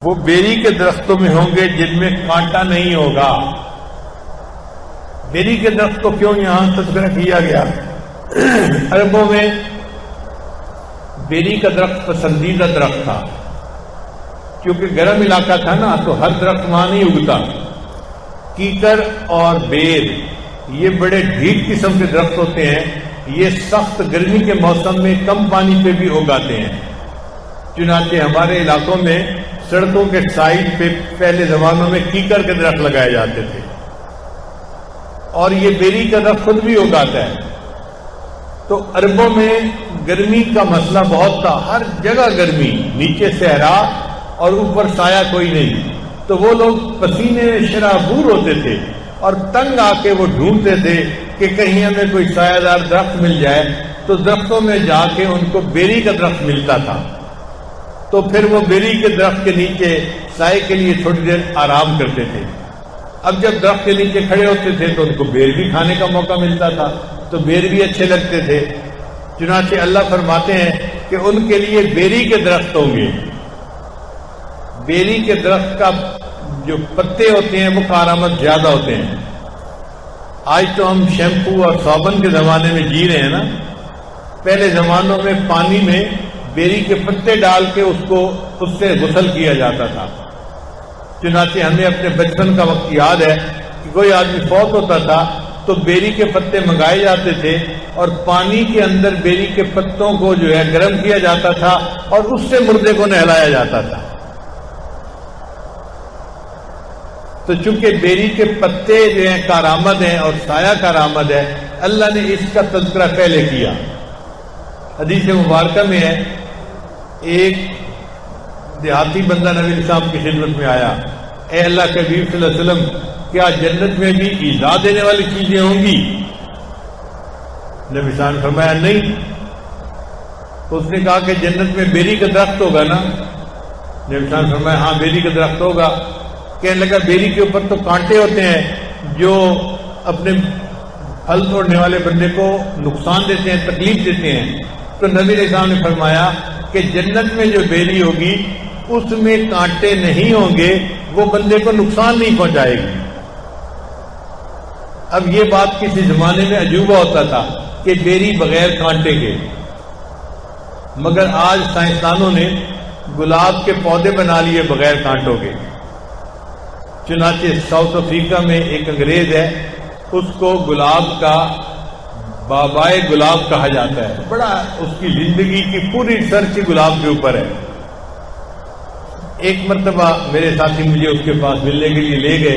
وہ بیری کے درختوں میں ہوں گے جن میں کانٹا نہیں ہوگا۔ بیری کے درخت کو کیوں یہاں تذکرہ کیا گیا؟ عربوں میں بیری کا درخت پسندیدہ درخت تھا، کیونکہ گرم علاقہ تھا نا، تو ہر درخت وہاں نہیں اگتا۔ کیکر اور بیر یہ بڑے ڈھیٹ قسم کے درخت ہوتے ہیں، یہ سخت گرمی کے موسم میں کم پانی پہ بھی اگاتے ہیں۔ چنانچہ ہمارے علاقوں میں سڑکوں کے سائڈ پہ پہلے زمانوں میں کیکر کے درخت لگائے جاتے تھے، اور یہ بیری کا درخت خود بھی اگاتا ہے۔ تو عربوں میں گرمی کا مسئلہ بہت تھا، ہر جگہ گرمی، نیچے صحرا اور اوپر سایہ کوئی نہیں، تو وہ لوگ پسینے شرابور ہوتے تھے اور تنگ آ کے وہ ڈھونڈتے تھے کہ کہیں ہمیں کوئی سایہ دار درخت مل جائے، تو درختوں میں جا کے ان کو بیری کا درخت ملتا تھا، تو پھر وہ بیری کے درخت کے نیچے سائے کے لیے تھوڑی دیر آرام کرتے تھے۔ اب جب درخت کے نیچے کھڑے ہوتے تھے تو ان کو بیر بھی کھانے کا موقع ملتا تھا، تو بیر بھی اچھے لگتے تھے۔ چنانچہ اللہ فرماتے ہیں کہ ان کے لیے بیری کے درخت ہوں گے۔ بیری کے درخت کا جو پتے ہوتے ہیں وہ کارآمد زیادہ ہوتے ہیں۔ آج تو ہم شیمپو اور صابن کے زمانے میں جی رہے ہیں نا، پہلے زمانوں میں پانی میں بیری کے پتے ڈال کے اس سے غسل کیا جاتا تھا۔ چنانچہ ہمیں اپنے بچپن کا وقت یاد ہے کہ کوئی آدمی فوت ہوتا تھا تو بیری کے پتے منگائے جاتے تھے اور پانی کے اندر بیری کے پتوں کو جو ہے گرم کیا جاتا تھا اور اس سے مردے کو نہلایا جاتا تھا۔ تو چونکہ بیری کے پتے جو ہیں کارآمد ہیں اور سایہ کارآمد ہے، اللہ نے اس کا تذکرہ پہلے کیا۔ حدیث مبارکہ میں ہے، ایک دیہاتی بندہ نبی اسلام کی خدمت میں آیا، اے اللہ کے حبیب صلی اللہ علیہ وسلم، کیا جنت میں بھی ایذا دینے والی چیزیں ہوں گی؟ نبی اسلام نے فرمایا نہیں۔ اس نے کہا کہ جنت میں بیری کا درخت ہوگا نا؟ نبی اسلام نے فرمایا ہاں بیری کا درخت ہوگا۔ کہنے لگا بیری کے اوپر تو کانٹے ہوتے ہیں جو اپنے پھل توڑنے والے بندے کو نقصان دیتے ہیں، تکلیف دیتے ہیں۔ تو نبی علیہ السلام نے فرمایا کہ جنت میں جو بیری ہوگی اس میں کانٹے نہیں ہوں گے، وہ بندے کو نقصان نہیں پہنچائے گی۔ اب یہ بات کسی زمانے میں عجوبہ ہوتا تھا کہ بیری بغیر کانٹے کے، مگر آج سائنسدانوں نے گلاب کے پودے بنا لیے بغیر کانٹوں کے۔ چنانچہ ساؤتھ افریقہ میں ایک انگریز ہے، اس کو گلاب کا بابائے گلاب کہا جاتا ہے، بڑا اس کی زندگی کی پوری ریسرچ گلاب کے اوپر ہے۔ ایک مرتبہ میرے ساتھی مجھے اس کے پاس ملنے کے لیے لے گئے،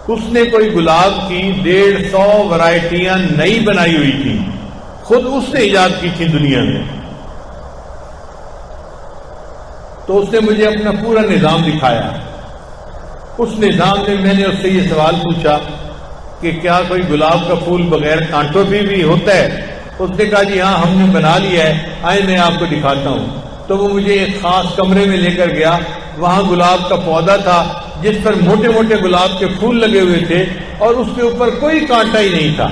اس نے کوئی گلاب کی 150 ورائٹیاں نئی بنائی ہوئی تھی، خود اس نے ایجاد کی تھی دنیا میں۔ تو اس نے مجھے اپنا پورا نظام دکھایا۔ اس نظام میں میں نے اس سے یہ سوال پوچھا کہ کیا کوئی گلاب کا پھول بغیر کانٹوں پہ بھی ہوتا ہے؟ اس نے کہا جی ہاں ہم نے بنا لیا ہے، آئے میں آپ کو دکھاتا ہوں۔ تو وہ مجھے ایک خاص کمرے میں لے کر گیا، وہاں گلاب کا پودا تھا جس پر موٹے موٹے گلاب کے پھول لگے ہوئے تھے اور اس کے اوپر کوئی کانٹا ہی نہیں تھا۔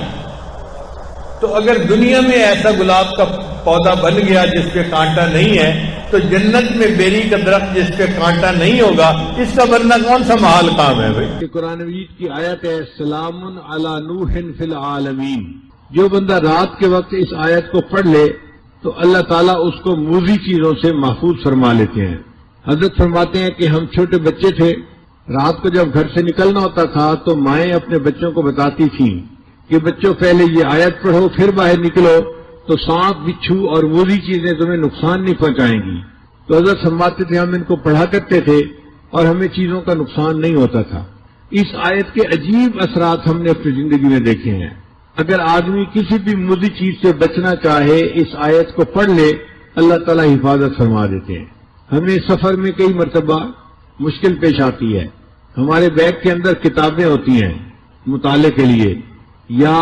تو اگر دنیا میں ایسا گلاب کا پودا بن گیا جس پہ کانٹا نہیں ہے، تو جنت میں بیری کا درخت جس پہ کانٹا نہیں ہوگا، اس کا بننا کون سا محال کام ہے بھائی؟ قرآن مجید کی آیت ہے سلام علی نوح فی العالمین۔ جو بندہ رات کے وقت اس آیت کو پڑھ لے تو اللہ تعالیٰ اس کو موذی چیزوں سے محفوظ فرما لیتے ہیں۔ حضرت فرماتے ہیں کہ ہم چھوٹے بچے تھے، رات کو جب گھر سے نکلنا ہوتا تھا تو مائیں اپنے بچوں کو بتاتی تھیں کہ بچوں پہلے یہ آیت پڑھو پھر باہر نکلو تو سانپ بچھو اور موذی چیزیں تمہیں نقصان نہیں پہنچائیں گی۔ تو حضرت فرماتے تھے ہم ان کو پڑھا کرتے تھے اور ہمیں چیزوں کا نقصان نہیں ہوتا تھا۔ اس آیت کے عجیب اثرات ہم نے اپنی زندگی میں دیکھے ہیں۔ اگر آدمی کسی بھی موذی چیز سے بچنا چاہے، اس آیت کو پڑھ لے، اللہ تعالیٰ حفاظت فرما دیتے ہیں۔ ہمیں سفر میں کئی مرتبہ مشکل پیش آتی ہے، ہمارے بیگ کے اندر کتابیں ہوتی ہیں مطالعے کے لیے یا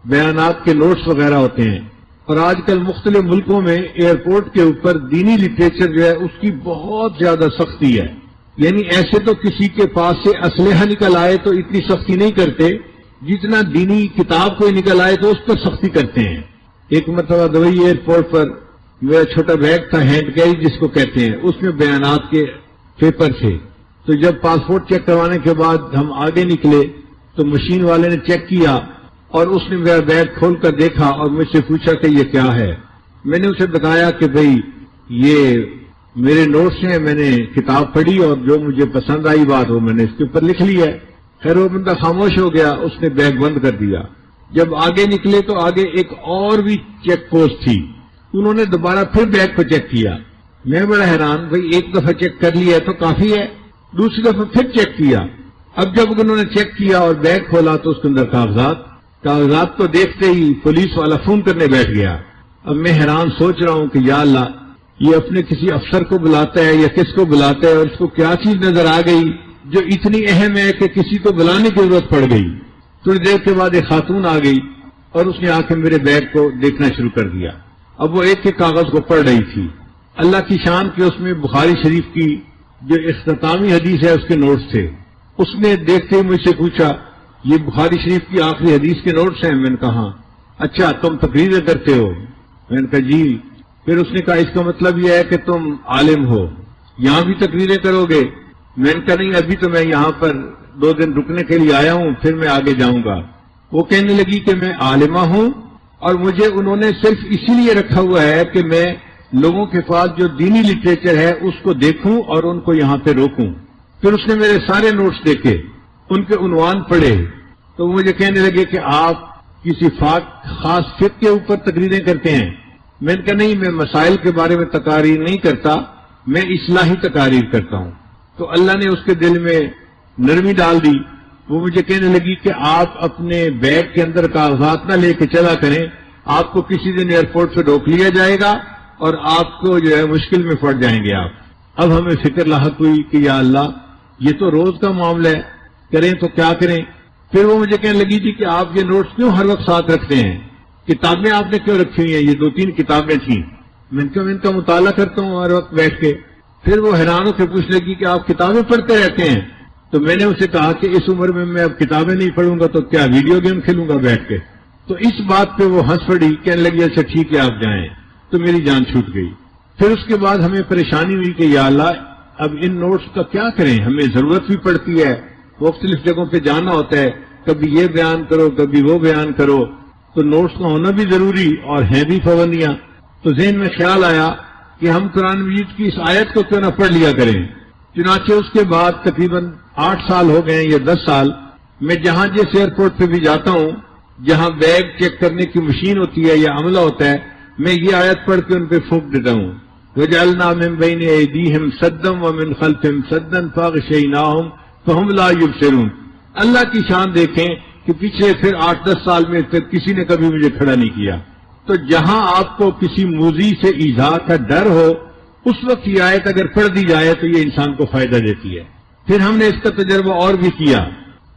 بیانات کے نوٹس وغیرہ ہوتے ہیں، اور آج کل مختلف ملکوں میں ایئرپورٹ کے اوپر دینی لٹریچر جو ہے اس کی بہت زیادہ سختی ہے۔ یعنی ایسے تو کسی کے پاس سے اسلحہ نکل آئے تو اتنی سختی نہیں کرتے، جتنا دینی کتاب کوئی نکل آئے تو اس پر سختی کرتے ہیں۔ ایک مرتبہ دبئی ایئرپورٹ پر میرا چھوٹا بیگ تھا، ہینڈ کیری جس کو کہتے ہیں، اس میں بیانات کے پیپر سے. تو جب پاسپورٹ چیک کروانے کے بعد ہم آگے نکلے تو مشین والے نے چیک کیا اور اس نے میرا بیگ کھول کر دیکھا اور مجھ سے پوچھا کہ یہ کیا ہے. میں نے اسے بتایا کہ بھئی یہ میرے نوٹس ہیں، میں نے کتاب پڑھی اور جو مجھے پسند آئی بات وہ میں نے اس کے اوپر لکھ لی ہے. خیر وہ بندہ خاموش ہو گیا، اس نے بیگ بند کر دیا. جب آگے نکلے تو آگے ایک اور بھی چیک پوسٹ تھی، انہوں نے دوبارہ پھر بیگ کو چیک کیا. میں بڑا حیران، بھئی ایک دفعہ چیک کر لیا تو کافی ہے، دوسری دفعہ پھر چیک کیا. اب جب انہوں نے چیک کیا اور بیگ کھولا تو اس کے اندر کاغذات کو دیکھتے ہی پولیس والا فون کرنے بیٹھ گیا. اب میں حیران سوچ رہا ہوں کہ یا اللہ، یہ اپنے کسی افسر کو بلاتا ہے یا کس کو بلاتا ہے اور اس کو کیا چیز نظر آ گئی جو اتنی اہم ہے کہ کسی کو بلانے کی ضرورت پڑ گئی. تھوڑی دیر کے بعد ایک خاتون آ گئی اور اس نے آ کے میرے بیگ کو دیکھنا شروع کر دیا. اب وہ ایک ایک کاغذ کو پڑھ رہی تھی. اللہ کی شان کہ اس میں بخاری شریف کی جو اختتامی حدیث ہے اس کے نوٹس تھے. اس نے دیکھتے ہی مجھ سے پوچھا یہ بخاری شریف کی آخری حدیث کے نوٹس ہیں؟ میں نے کہا اچھا تم تقریریں کرتے ہو؟ میں نے کہا جی. پھر اس نے کہا اس کا مطلب یہ ہے کہ تم عالم ہو، یہاں بھی تقریریں کرو گے؟ میں نے کہا نہیں، ابھی تو میں یہاں پر 2 دن رکنے کے لیے آیا ہوں، پھر میں آگے جاؤں گا. وہ کہنے لگی کہ میں عالمہ ہوں اور مجھے انہوں نے صرف اسی لیے رکھا ہوا ہے کہ میں لوگوں کے پاس جو دینی لٹریچر ہے اس کو دیکھوں اور ان کو یہاں پہ روکوں. پھر اس نے میرے سارے نوٹس دیکھے، ان کے عنوان پڑھے تو مجھے کہنے لگے کہ آپ کسی خاص فقہ کے اوپر تقریریں کرتے ہیں؟ میں نے کہا نہیں، میں مسائل کے بارے میں تقاریر نہیں کرتا، میں اصلاحی تقاریر کرتا ہوں. تو اللہ نے اس کے دل میں نرمی ڈال دی. وہ مجھے کہنے لگی کہ آپ اپنے بیگ کے اندر کاغذات نہ لے کے چلا کریں، آپ کو کسی دن ایئرپورٹ سے روک لیا جائے گا اور آپ کو جو ہے مشکل میں پڑ جائیں گے آپ. اب ہمیں فکر لاحق ہوئی کہ یا اللہ یہ تو روز کا معاملہ ہے، کریں تو کیا کریں. پھر وہ مجھے کہنے لگی تھی کہ آپ یہ نوٹس کیوں ہر وقت ساتھ رکھتے ہیں؟ کتابیں آپ نے کیوں رکھی ہوئی ہیں؟ یہ 2-3 کتابیں تھیں. میں ان کا مطالعہ کرتا ہوں ہر وقت بیٹھ کے. پھر وہ حیران ہو کے پوچھنے لگی کہ آپ کتابیں پڑھتے رہتے ہیں؟ تو میں نے اسے کہا کہ اس عمر میں اب کتابیں نہیں پڑھوں گا تو کیا ویڈیو گیم کھیلوں گا بیٹھ کے. تو اس بات پہ وہ ہنس پڑی، کہنے لگی اچھا ٹھیک ہے آپ جائیں. تو میری جان چھوٹ گئی. پھر اس کے بعد ہمیں پریشانی ہوئی کہ یا اللہ اب ان نوٹس کا کیا کریں، ہمیں ضرورت بھی پڑتی ہے، مختلف جگہوں پہ جانا ہوتا ہے، کبھی یہ بیان کرو کبھی وہ بیان کرو، تو نوٹس کا ہونا بھی ضروری اور ہیں بھی پابندیاں. تو ذہن میں خیال آیا کہ ہم قرآن مجید کی اس آیت کو کیوں نہ پڑھ لیا کریں. چنانچہ اس کے بعد تقریباً 8 سال ہو گئے یا 10 سال میں جہاں جس ایئرپورٹ پہ بھی جاتا ہوں، جہاں بیگ چیک کرنے کی مشین ہوتی ہے یا عملہ ہوتا ہے، میں یہ آیت پڑھ کے ان پہ پھونک دیتا ہوں، وَجَعَلْنَا مِن بَيْنِ أَيْدِيهِمْ سَدًّا وَمِنْ خَلْفِهِمْ سَدًّا فَأَغْشَيْنَاهُمْ فَهُمْ لَا يُبْصِرُونَ. اللہ کی شان دیکھیں کہ پچھلے پھر 8-10 سال میں پھر کسی نے کبھی مجھے کھڑا نہیں کیا. تو جہاں آپ کو کسی موذی سے ایذا کا ڈر ہو، اس وقت یہ آیت اگر پڑھ دی جائے تو یہ انسان کو فائدہ دیتی ہے. پھر ہم نے اس کا تجربہ اور بھی کیا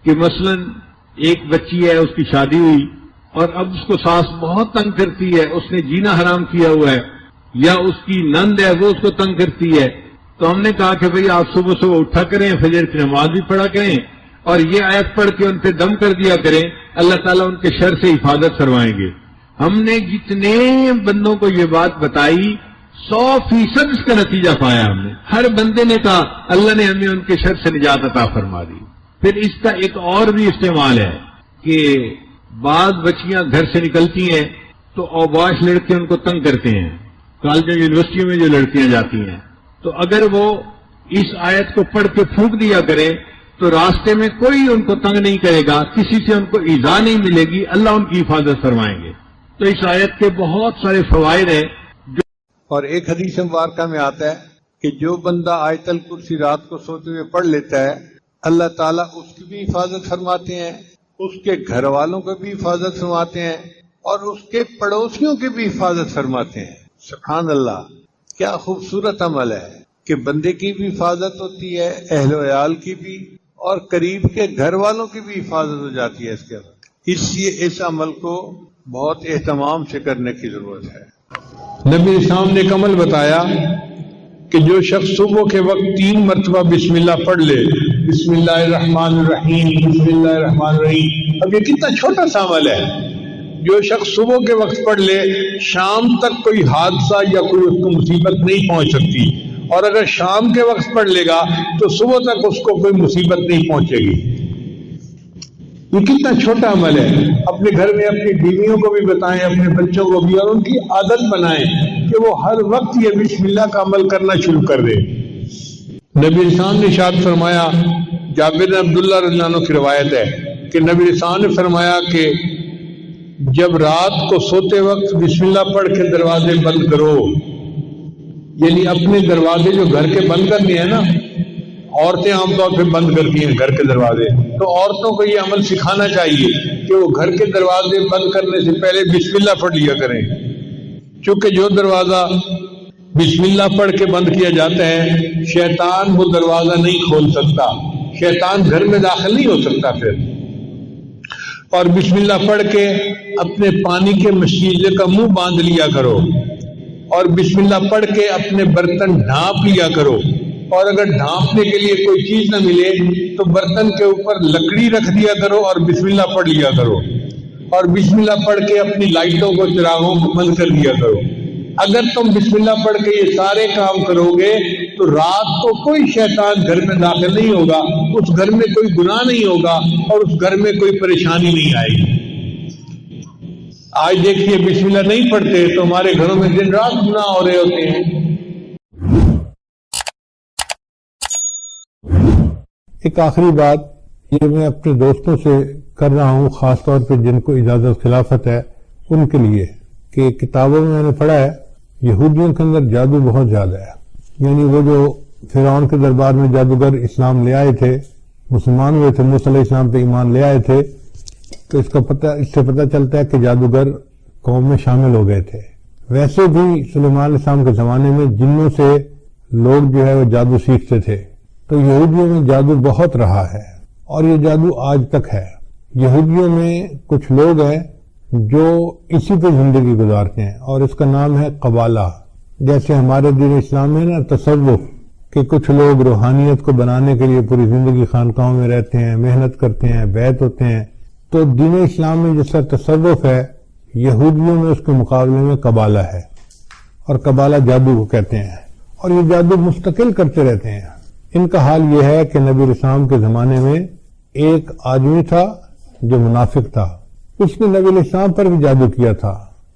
کہ مثلا ایک بچی ہے، اس کی شادی ہوئی اور اب اس کو ساس بہت تنگ کرتی ہے، اس نے جینا حرام کیا ہوا ہے، یا اس کی نند ہے وہ اس کو تنگ کرتی ہے. تو ہم نے کہا کہ بھئی آپ صبح صبح اٹھا کریں، فجر کی نماز بھی پڑھا کریں اور یہ آیت پڑھ کے ان پہ دم کر دیا کریں، اللہ تعالیٰ ان کے شر سے حفاظت فرمائیں گے. ہم نے جتنے بندوں کو یہ بات بتائی 100% اس کا نتیجہ پایا. ہم نے ہر بندے نے کہا اللہ نے ہمیں ان کے شر سے نجات عطا فرما دی. پھر اس کا ایک اور بھی استعمال ہے کہ بعض بچیاں گھر سے نکلتی ہیں تو اوباش لڑکے ان کو تنگ کرتے ہیں، کالجوں یونیورسٹیوں میں جو لڑکیاں جاتی ہیں، تو اگر وہ اس آیت کو پڑھ کے پھونک دیا کرے تو راستے میں کوئی ان کو تنگ نہیں کرے گا، کسی سے ان کو ایذا نہیں ملے گی، اللہ ان کی حفاظت فرمائیں گے. تو اس آیت کے بہت سارے فوائد ہیں. اور ایک حدیث مبارکہ میں آتا ہے کہ جو بندہ آیت الکرسی رات کو سوتے ہوئے پڑھ لیتا ہے، اللہ تعالیٰ اس کی بھی حفاظت فرماتے ہیں، اس کے گھر والوں کو بھی حفاظت فرماتے ہیں اور اس کے پڑوسیوں کی بھی حفاظت فرماتے ہیں. سبحان اللہ، کیا خوبصورت عمل ہے کہ بندے کی بھی حفاظت ہوتی ہے، اہل و عیال کی بھی، اور قریب کے گھر والوں کی بھی حفاظت ہو جاتی ہے اس کے بعد. اس لیے اس عمل کو بہت اہتمام سے کرنے کی ضرورت ہے. نبی اسلام نے ایک عمل بتایا کہ جو شخص صبح کے وقت 3 مرتبہ بسم اللہ پڑھ لے، بسم اللہ الرحمن الرحیم، بسم اللہ الرحمن الرحیم. اب یہ کتنا چھوٹا سا عمل ہے، جو شخص صبح کے وقت پڑھ لے شام تک کوئی حادثہ یا کوئی اس کو مصیبت نہیں پہنچ سکتی. اور اگر شام کے وقت پڑھ لے گا تو صبح تک اس کو کوئی مصیبت نہیں پہنچے گی. یہ کتنا چھوٹا عمل ہے. اپنے گھر میں اپنی بیویوں کو بھی بتائیں, اپنے بچوں کو بھی, اور ان کی عادت بنائیں کہ وہ ہر وقت یہ بسم اللہ کا عمل کرنا شروع کر دیں. نبی اسلام نے ارشاد فرمایا, جابر بن عبداللہ رضی اللہ عنہ کی روایت ہے کہ نبی اسلام نے فرمایا کہ جب رات کو سوتے وقت بسم اللہ پڑھ کے دروازے بند کرو, یعنی اپنے دروازے جو گھر کے بند کرنے ہیں نا, عورتیں عام طور پہ بند کرتی ہیں گھر کے دروازے, تو عورتوں کو یہ عمل سکھانا چاہیے کہ وہ گھر کے دروازے بند کرنے سے پہلے بسم اللہ پڑھ لیا کریں, چونکہ جو دروازہ بسم اللہ پڑھ کے بند کیا جاتا ہے شیطان وہ دروازہ نہیں کھول سکتا, شیطان گھر میں داخل نہیں ہو سکتا پھر. اور بسم اللہ پڑھ کے اپنے پانی کے مشیزے کا منہ باندھ لیا کرو, اور بسم اللہ پڑھ کے اپنے برتن ڈھانپ لیا کرو, اور اگر ڈھانپنے کے لیے کوئی چیز نہ ملے تو برتن کے اوپر لکڑی رکھ دیا کرو اور بسم اللہ پڑھ لیا کرو, اور بسم اللہ پڑھ کے اپنی لائٹوں کو چراغوں کو بند کر دیا کرو. اگر تم بسم اللہ پڑھ کے یہ سارے کام کرو گے تو رات کو کوئی شیطان گھر میں داخل نہیں ہوگا, اس گھر میں کوئی گناہ نہیں ہوگا, اور اس گھر میں کوئی پریشانی نہیں آئے گی. آج دیکھیے بسم اللہ نہیں پڑھتے تو ہمارے گھروں میں دن رات گناہ ہو رہے ہوتے ہیں. ایک آخری بات یہ میں اپنے دوستوں سے کر رہا ہوں, خاص طور پہ جن کو اجازت خلافت ہے ان کے لیے, کہ کتابوں میں نے پڑھا ہے یہودیوں کے اندر جادو بہت زیادہ ہے. یعنی وہ جو فرعون کے دربار میں جادوگر اسلام لے آئے تھے, مسلمان ہوئے تھے, موسیٰ علیہ السلام پہ ایمان لے آئے تھے, تو اس سے پتہ چلتا ہے کہ جادوگر قوم میں شامل ہو گئے تھے. ویسے بھی سلیمان علیہ السلام کے زمانے میں جنوں سے لوگ جو ہے وہ جادو سیکھتے تھے, تو یہودیوں میں جادو بہت رہا ہے, اور یہ جادو آج تک ہے. یہودیوں میں کچھ لوگ ہیں جو اسی پہ زندگی گزارتے ہیں, اور اس کا نام ہے قبالہ. جیسے ہمارے دین اسلام میں نا تصوف, کہ کچھ لوگ روحانیت کو بنانے کے لیے پوری زندگی خانقاہوں میں رہتے ہیں, محنت کرتے ہیں, بیعت ہوتے ہیں, تو دین اسلام میں جس طرح تصوف ہے یہودیوں میں اس کے مقابلے میں قبالہ ہے, اور قبالہ جادو کو کہتے ہیں, اور یہ جادو مستقل کرتے رہتے ہیں. ان کا حال یہ ہے کہ نبی اسلام کے زمانے میں ایک آدمی تھا جو منافق تھا, اس نے نبی اسلام پر بھی جادو کیا تھا,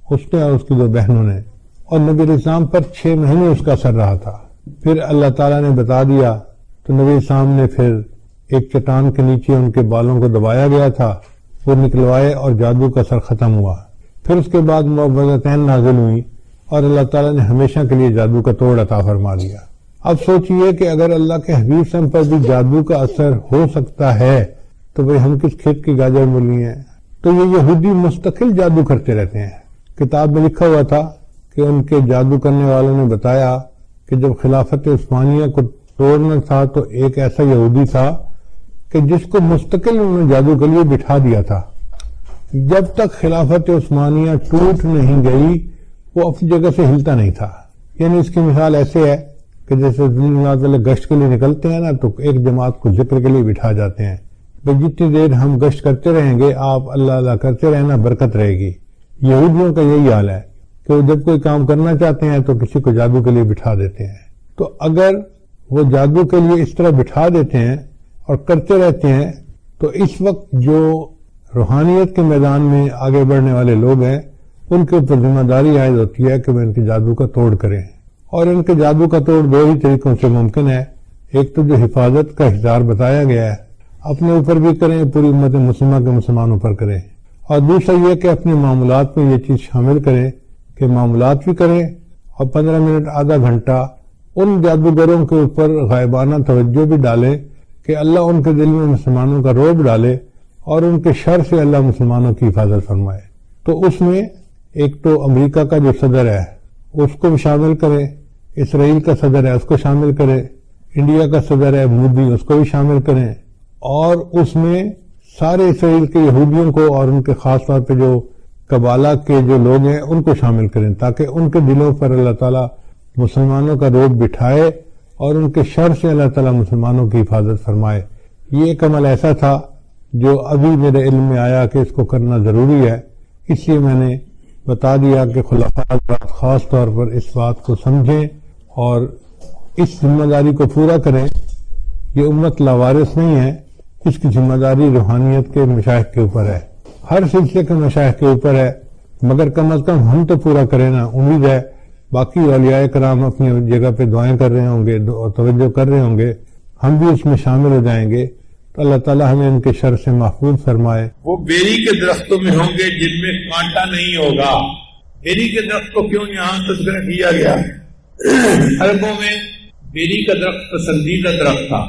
اس نے اور اس کی دو بہنوں نے, اور نبی اسلام پر 6 مہینے اس کا اثر رہا تھا. پھر اللہ تعالیٰ نے بتا دیا تو نبی اسلام نے پھر ایک چٹان کے نیچے ان کے بالوں کو دبایا گیا تھا, وہ نکلوائے اور جادو کا اثر ختم ہوا. پھر اس کے بعد معوذتین نازل ہوئی اور اللہ تعالیٰ نے ہمیشہ کے لیے جادو کا توڑ عطا فرما دیا. اب سوچئے کہ اگر اللہ کے حبیب صلی پر بھی جادو کا اثر ہو سکتا ہے تو بھئی ہم کس کھیت کی گاجر مولی ہیں. تو یہ یہودی مستقل جادو کرتے رہتے ہیں. کتاب میں لکھا ہوا تھا کہ ان کے جادو کرنے والوں نے بتایا کہ جب خلافت عثمانیہ کو توڑنا تھا تو ایک ایسا یہودی تھا کہ جس کو مستقل انہوں نے جادو کے لیے بٹھا دیا تھا. جب تک خلافت عثمانیہ ٹوٹ نہیں گئی وہ اپنی جگہ سے ہلتا نہیں تھا. یعنی اس کی مثال ایسے ہے کہ جیسے گشت کے لیے نکلتے ہیں نا تو ایک جماعت کو ذکر کے لیے بٹھا جاتے ہیں, جتنی دیر ہم گشت کرتے رہیں گے آپ اللہ اللہ کرتے رہنا, برکت رہے گی. یہودیوں کا یہی حال ہے کہ وہ جب کوئی کام کرنا چاہتے ہیں تو کسی کو جادو کے لیے بٹھا دیتے ہیں. تو اگر وہ جادو کے لیے اس طرح بٹھا دیتے ہیں اور کرتے رہتے ہیں تو اس وقت جو روحانیت کے میدان میں آگے بڑھنے والے لوگ ہیں ان کے اوپر ذمہ داری عائد ہوتی ہے کہ وہ ان کے جادو کا توڑ کریں. اور ان کے جادو کا توڑ 2 ہی طریقوں سے ممکن ہے. ایک تو جو حفاظت کا احتیاط بتایا گیا ہے اپنے اوپر بھی کریں, پوری امت مسلمہ کے مسلمانوں پر کریں, اور دوسرا یہ کہ اپنے معاملات میں یہ چیز شامل کریں کہ معاملات بھی کریں اور 15 منٹ آدھا گھنٹہ ان جادوگروں کے اوپر غائبانہ توجہ بھی ڈالیں کہ اللہ ان کے دل میں مسلمانوں کا رعب ڈالے اور ان کے شر سے اللہ مسلمانوں کی حفاظت فرمائے. تو اس میں ایک تو امریکہ کا جو صدر ہے اس کو بھی شامل کریں, اسرائیل کا صدر ہے اس کو شامل کریں, انڈیا کا صدر ہے مودی اس کو بھی شامل کریں, اور اس میں سارے اسرائیل کے یہودیوں کو اور ان کے خاص طور پہ جو قبالہ کے جو لوگ ہیں ان کو شامل کریں تاکہ ان کے دلوں پر اللہ تعالیٰ مسلمانوں کا رعب بٹھائے اور ان کے شر سے اللہ تعالیٰ مسلمانوں کی حفاظت فرمائے. یہ ایک عمل ایسا تھا جو ابھی میرے علم میں آیا کہ اس کو کرنا ضروری ہے, اس لیے میں نے بتا دیا کہ خلفاء خاص طور پر اس بات کو سمجھیں اور اس ذمہ داری کو پورا کریں. یہ امت لاوارث نہیں ہے، اس کی ذمہ داری روحانیت کے مشائخ کے اوپر ہے، ہر سلسلے کے مشائخ کے اوپر ہے، مگر کم از کم ہم تو پورا کریں نا. امید ہے باقی اولیاء کرام اپنی جگہ پہ دعائیں کر رہے ہوں گے اور توجہ کر رہے ہوں گے، ہم بھی اس میں شامل ہو جائیں گے تو اللہ تعالیٰ ہمیں ان کے شر سے محفوظ فرمائے. وہ بیری کے درختوں میں ہوں گے جن میں کانٹا نہیں ہوگا. بیری کے درخت کو کیوں یہاں تذکرہ کیا گیا؟ عربوں میں بیری کا درخت پسندیدہ درخت تھا،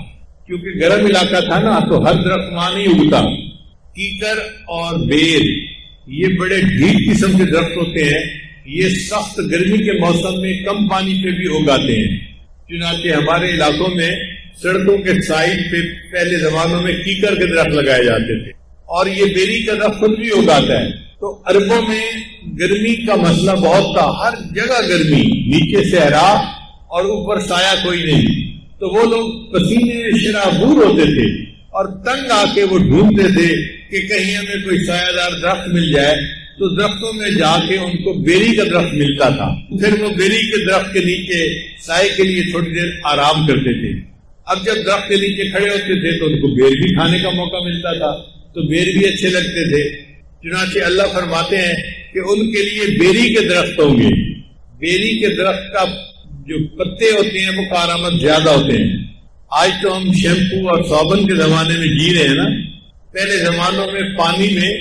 کیونکہ گرم علاقہ تھا نا، تو ہر درخت وہاں نہیں اگتا. کیکر اور بیر یہ بڑے ڈھیٹ قسم کے درخت ہوتے ہیں، یہ سخت گرمی کے موسم میں کم پانی پہ بھی اگاتے ہیں. چنانچہ ہمارے علاقوں میں سڑکوں کے سائڈ پہ پہلے زمانوں میں کیکر کے درخت لگائے جاتے تھے، اور یہ بیری کا درخت خود بھی اگاتا ہے. تو عربوں میں گرمی کا مسئلہ بہت تھا، ہر جگہ گرمی، نیچے صحرا اور اوپر سایہ کوئی نہیں. تو وہ لوگ پسینے شرابور ہوتے تھے اور تنگ آ کے وہ ڈھونڈتے تھے کہ کہیں ہمیں کوئی سایہ دار درخت مل جائے. تو درختوں میں جا کے ان کو بیری کا درخت ملتا تھا، پھر وہ بیری کے درخت کے نیچے سائے کے لیے تھوڑی دیر آرام کرتے تھے. اب جب درخت کے نیچے کھڑے ہوتے تھے تو ان کو بیر بھی کھانے کا موقع ملتا تھا، تو بیر بھی اچھے لگتے تھے. چنانچہ اللہ فرماتے ہیں کہ ان کے لیے بیری کے درخت ہوں گے. بیری کے درخت کا جو پتے ہوتے ہیں وہ کارآمد زیادہ ہوتے ہیں. آج تو ہم شیمپو اور صابن کے زمانے میں جی رہے ہیں نا، پہلے زمانوں میں پانی میں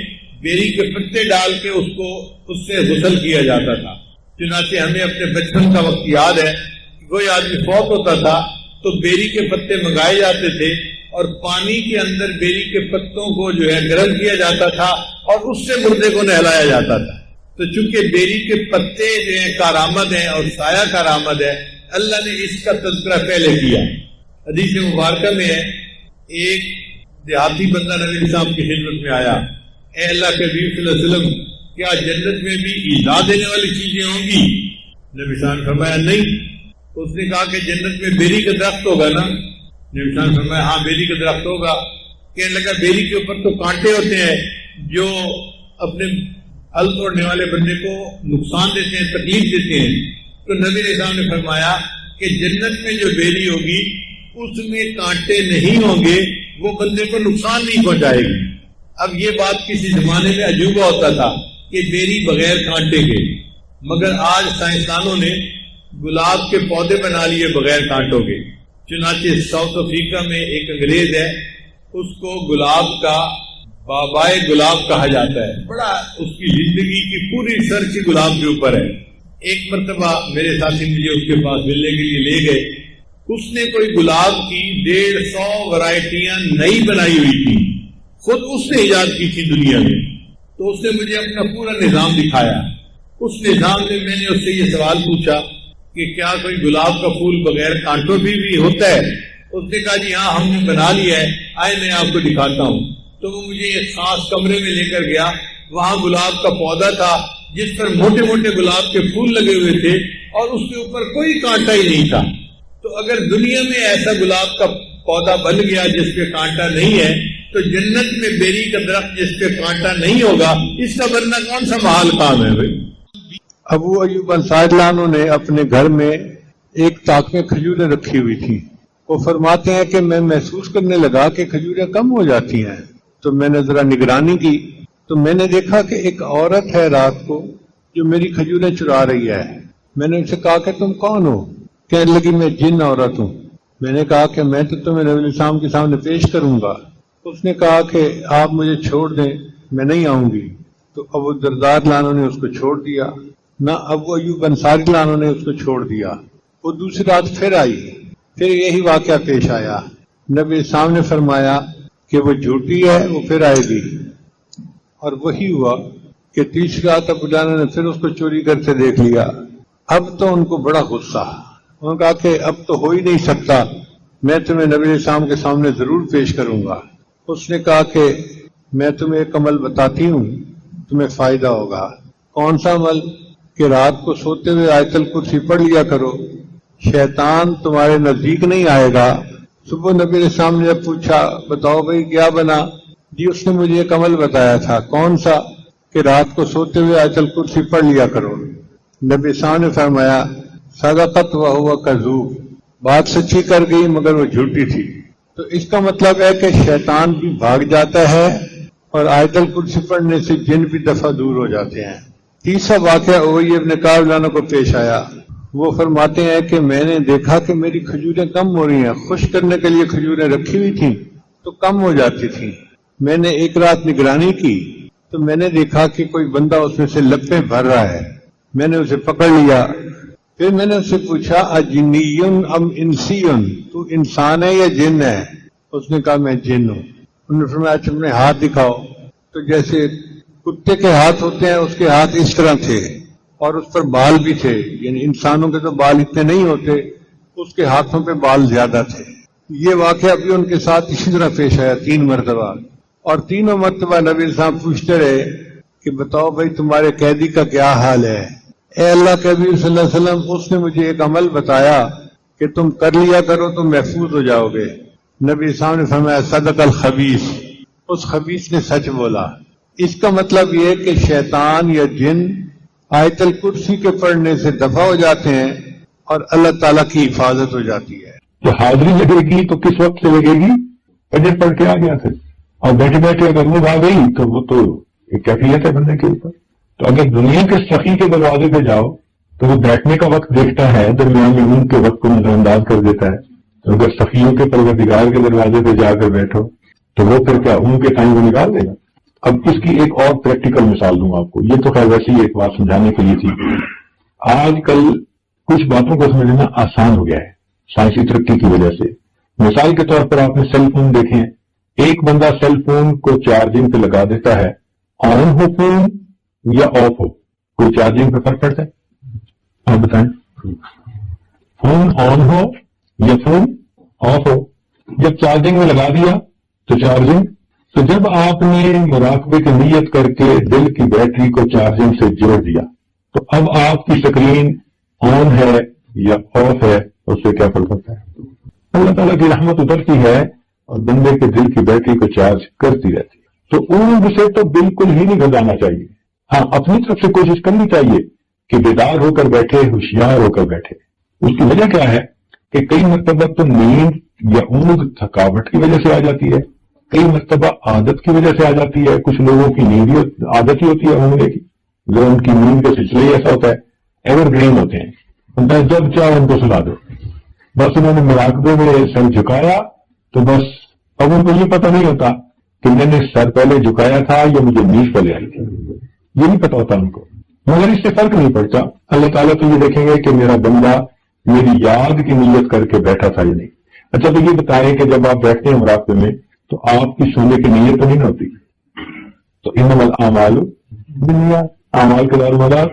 بیری کے پتے ڈال کے اس سے غسل کیا جاتا تھا. چنانچہ ہمیں اپنے بچپن کا وقت یاد ہے کہ کوئی آدمی فوت ہوتا تھا تو بیری کے پتے منگائے جاتے تھے اور پانی کے اندر بیری کے پتوں کو جو ہے گرم کیا جاتا تھا اور اس سے مردے کو نہلایا جاتا تھا. تو چونکہ بیری کے پتے جو ہیں کارآمد ہیں اور سایہ کارآمد ہے، اللہ نے اس کا تذکرہ پہلے کیا. حدیث مبارکہ میں ہے، ایک دیہاتی بندہ نبی علیہ السلام کی خدمت میں آیا، اے اللہ کے نبی صلی اللہ علیہ وسلم، کیا جنت میں بھی ایذا دینے والی چیزیں ہوں گی؟ نبی صاحب نے فرمایا نہیں. اس نے کہا کہ جنت میں بیری کا درخت ہوگا نا؟ نبی صاحب نے فرمایا ہاں بیری کا درخت ہوگا. کہنے لگا بیری کے اوپر تو کانٹے ہوتے ہیں جو اپنے ہل توڑنے والے بندے کو نقصان دیتے ہیں، تکلیف دیتے ہیں. تو نبی علیہ السلام نے فرمایا کہ جنت میں جو بیری ہوگی اس میں کانٹے نہیں ہوں گے، وہ بندے کو نقصان نہیں پہنچائے گی. اب یہ بات کسی زمانے میں عجوبہ ہوتا تھا کہ بیری بغیر کانٹے کے، مگر آج سائنسدانوں نے گلاب کے پودے بنا لیے بغیر کانٹوں کے. چنانچہ ساؤتھ افریقہ میں ایک انگریز ہے، اس کو گلاب کا بابائے گلاب کہا جاتا ہے. بڑا اس کی زندگی کی پوری ریسرچ گلاب کے اوپر ہے. ایک مرتبہ میرے ساتھی مجھے اس کے پاس ملنے کے لیے لے گئے. اس نے کوئی گلاب کی 150 ورائٹیاں نئی بنائی ہوئی تھی، خود اس نے ایجاد کی تھی دنیا میں. تو اس نے مجھے اپنا پورا نظام دکھایا. اس نظام میں میں نے اس سے یہ سوال پوچھا کہ کیا کوئی گلاب کا پھول بغیر کانٹوں بھی ہوتا ہے؟ اس نے کہا جی ہاں ہم نے بنا لیا ہے، آئے میں آپ کو دکھاتا ہوں. تو وہ مجھے ایک خاص کمرے میں لے کر گیا. وہاں گلاب کا پودا تھا جس پر موٹے موٹے گلاب کے پھول لگے ہوئے تھے اور اس کے اوپر کوئی کانٹا ہی نہیں تھا. تو اگر دنیا میں ایسا گلاب کا پودا بن گیا جس پہ کانٹا نہیں ہے، تو جنت میں بیری کا درخت جس پہ کانٹا نہیں ہوگا، اس کا بننا کون سا محال کام ہے بھائی؟ ابو ایوب انصاری عنہ نے اپنے گھر میں ایک طاق میں کھجوریں رکھی ہوئی تھی. وہ فرماتے ہیں کہ میں محسوس کرنے لگا کہ کھجوریں کم ہو جاتی ہیں. تو میں نے ذرا نگرانی کی تو میں نے دیکھا کہ ایک عورت ہے رات کو جو میری کھجوریں چرا رہی ہے. میں نے ان سے کہا کہ تم کون ہو؟ کہنے لگی میں جن عورت ہوں. میں نے کہا کہ میں تو تمہیں نبی علیہ السلام کے سامنے پیش کروں گا. اس نے کہا کہ آپ مجھے چھوڑ دیں، میں نہیں آؤں گی. تو ابو الدرداء عنہ نے اس کو چھوڑ دیا، نہ ابو ایوب انصاری عنہ نے اس کو چھوڑ دیا. وہ دوسری رات پھر آئی، پھر یہی واقعہ پیش آیا. نبی السلام نے فرمایا کہ وہ جھوٹی ہے، وہ پھر آئے گی. اور وہی ہوا کہ تیسری رات ابو جانا نے پھر اس کو چوری کرتے دیکھ لیا. اب تو ان کو بڑا غصہ. انہوں نے کہا کہ اب تو ہو ہی نہیں سکتا، میں تمہیں نبی علیہ السلام کے سامنے ضرور پیش کروں گا. اس نے کہا کہ میں تمہیں ایک عمل بتاتی ہوں، تمہیں فائدہ ہوگا. کون سا عمل؟ کہ رات کو سوتے ہوئے آیت الکرسی پڑھ لیا کرو، شیطان تمہارے نزدیک نہیں آئے گا. صبح نبی علیہ السلام نے جب پوچھا بتاؤ بھائی کیا بنا؟ جی اس نے مجھے ایک عمل بتایا تھا. کون سا؟ کہ رات کو سوتے ہوئے آیت الکرسی پڑھ لیا کرو. نبی السلام نے فرمایا صدقت وہو کذوب، بات سچی کر گئی مگر وہ جھوٹی تھی. تو اس کا مطلب ہے کہ شیطان بھی بھاگ جاتا ہے اور آیت الکرسی پڑھنے سے جن بھی دفعہ دور ہو جاتے ہیں. تیسرا واقعہ اوئی ابن کعب لانا کو پیش آیا. وہ فرماتے ہیں کہ میں نے دیکھا کہ میری کھجوریں کم ہو رہی ہیں. خشک کرنے کے لیے کھجوریں رکھی ہوئی تھیں تو کم ہو جاتی تھیں. میں نے ایک رات نگرانی کی تو میں نے دیکھا کہ کوئی بندہ اس میں سے لپیں بھر رہا ہے. میں نے اسے پکڑ لیا. پھر میں نے اس سے پوچھا اجنیون ام انسیون، تو انسان ہے یا جن ہے؟ اس نے کہا میں جن ہوں. انہوں نے فرمایا اچھا اپنے ہاتھ دکھاؤ. تو جیسے کتے کے ہاتھ ہوتے ہیں اس کے ہاتھ اس طرح تھے اور اس پر بال بھی تھے، یعنی انسانوں کے تو بال اتنے نہیں ہوتے، اس کے ہاتھوں پہ بال زیادہ تھے. یہ واقعہ بھی ان کے ساتھ اسی طرح پیش آیا 3 مرتبہ، اور تینوں مرتبہ نبی صاحب پوچھتے رہے کہ بتاؤ بھائی تمہارے قیدی کا کیا حال ہے؟ اے اللہ کے حبیب صلی اللہ علیہ وسلم، اس نے مجھے ایک عمل بتایا کہ تم کر لیا کرو تو محفوظ ہو جاؤ گے. نبی صاحب نے فرمایا صدق الخبیث، اس خبیث نے سچ بولا. اس کا مطلب یہ کہ شیطان یا جن آیت الکرسی کے پڑھنے سے دفع ہو جاتے ہیں اور اللہ تعالیٰ کی حفاظت ہو جاتی ہے. تو حاضری لگے گی تو کس وقت سے لگے گی؟ فجر پڑھ کے آ گیا تھا اور بیٹھے بیٹھے اگر وہ آ گئی تو وہ تو ایک کیفیت ہے بندے کے اوپر. تو اگر دنیا کے سخی کے دروازے پہ جاؤ تو وہ بیٹھنے کا وقت دیکھتا ہے، درمیان میں اون کے وقت کو نظر انداز کر دیتا ہے. تو اگر سخیوں کے پروردگار کے دروازے پہ جا کر بیٹھو تو وہ پھر کیا اون کے ٹائم کو نکال دے گا. اب اس کی ایک اور پریکٹیکل مثال دوں آپ کو. یہ تو خیر ویسے ہی ایک بات سمجھانے کے لیے تھی. آج کل کچھ باتوں کو سمجھنا آسان ہو گیا ہے سائنسی ترقی کی وجہ سے. مثال کے طور پر آپ نے سیل فون دیکھیں. ایک بندہ سیل فون کو چارجنگ پہ لگا دیتا ہے، آن ہو فون یا آف ہو، کوئی چارجنگ پہ فرق پڑتا ہے؟ آپ بتائیں. فون آن ہو یا فون آف ہو، جب چارجنگ میں لگا دیا تو چارجنگ. تو جب آپ نے مراقبے کی نیت کر کے دل کی بیٹری کو چارجنگ سے جوڑ دیا تو اب آپ کی اسکرین آن ہے یا آف ہے، اس سے کیا فرق پڑتا ہے؟ اللہ تعالیٰ کی رحمت اترتی ہے اور بندے کے دل کی بیٹری کو چارج کرتی رہتی ہے. تو اونگ سے تو بالکل ہی نہیں گھبرانا چاہیے. ہاں اپنی طرف سے کوشش کرنی چاہیے کہ بیدار ہو کر بیٹھے، ہوشیار ہو کر بیٹھے. اس کی وجہ کیا ہے کہ کئی مرتبہ تو نیند یا اونگ تھکاوٹ کی وجہ سے آ جاتی ہے، کئی مرتبہ عادت کی وجہ سے آ جاتی ہے. کچھ لوگوں کی نیند عادت ہی ہوتی ہے اونگنے کی، جو ان کی نیند کا سلسلہ ہی ایسا ہوتا ہے، ایور گرین ہوتے ہیں. جب چاہو ان کو سلا دو. بس انہوں نے مراقبے میں سر جھکایا تو بس اب ان کو یہ پتہ نہیں ہوتا کہ میں نے سر پہلے جھکایا تھا یا مجھے نیند پہلے آئی تھی. یہ نہیں پتا ہوتا ان کو، مگر اس سے فرق نہیں پڑتا. اللہ تعالیٰ تو یہ دیکھیں گے کہ میرا بندہ میری یاد کی نیت کر کے بیٹھا تھا یا نہیں. اچھا تو یہ بتائیں کہ جب آپ بیٹھتے ہیں مراقبے میں تو آپ کی سونے کی نیت تو نہیں ہوتی. تو انما الاعمال بالنیات، اعمال کے دارالمدار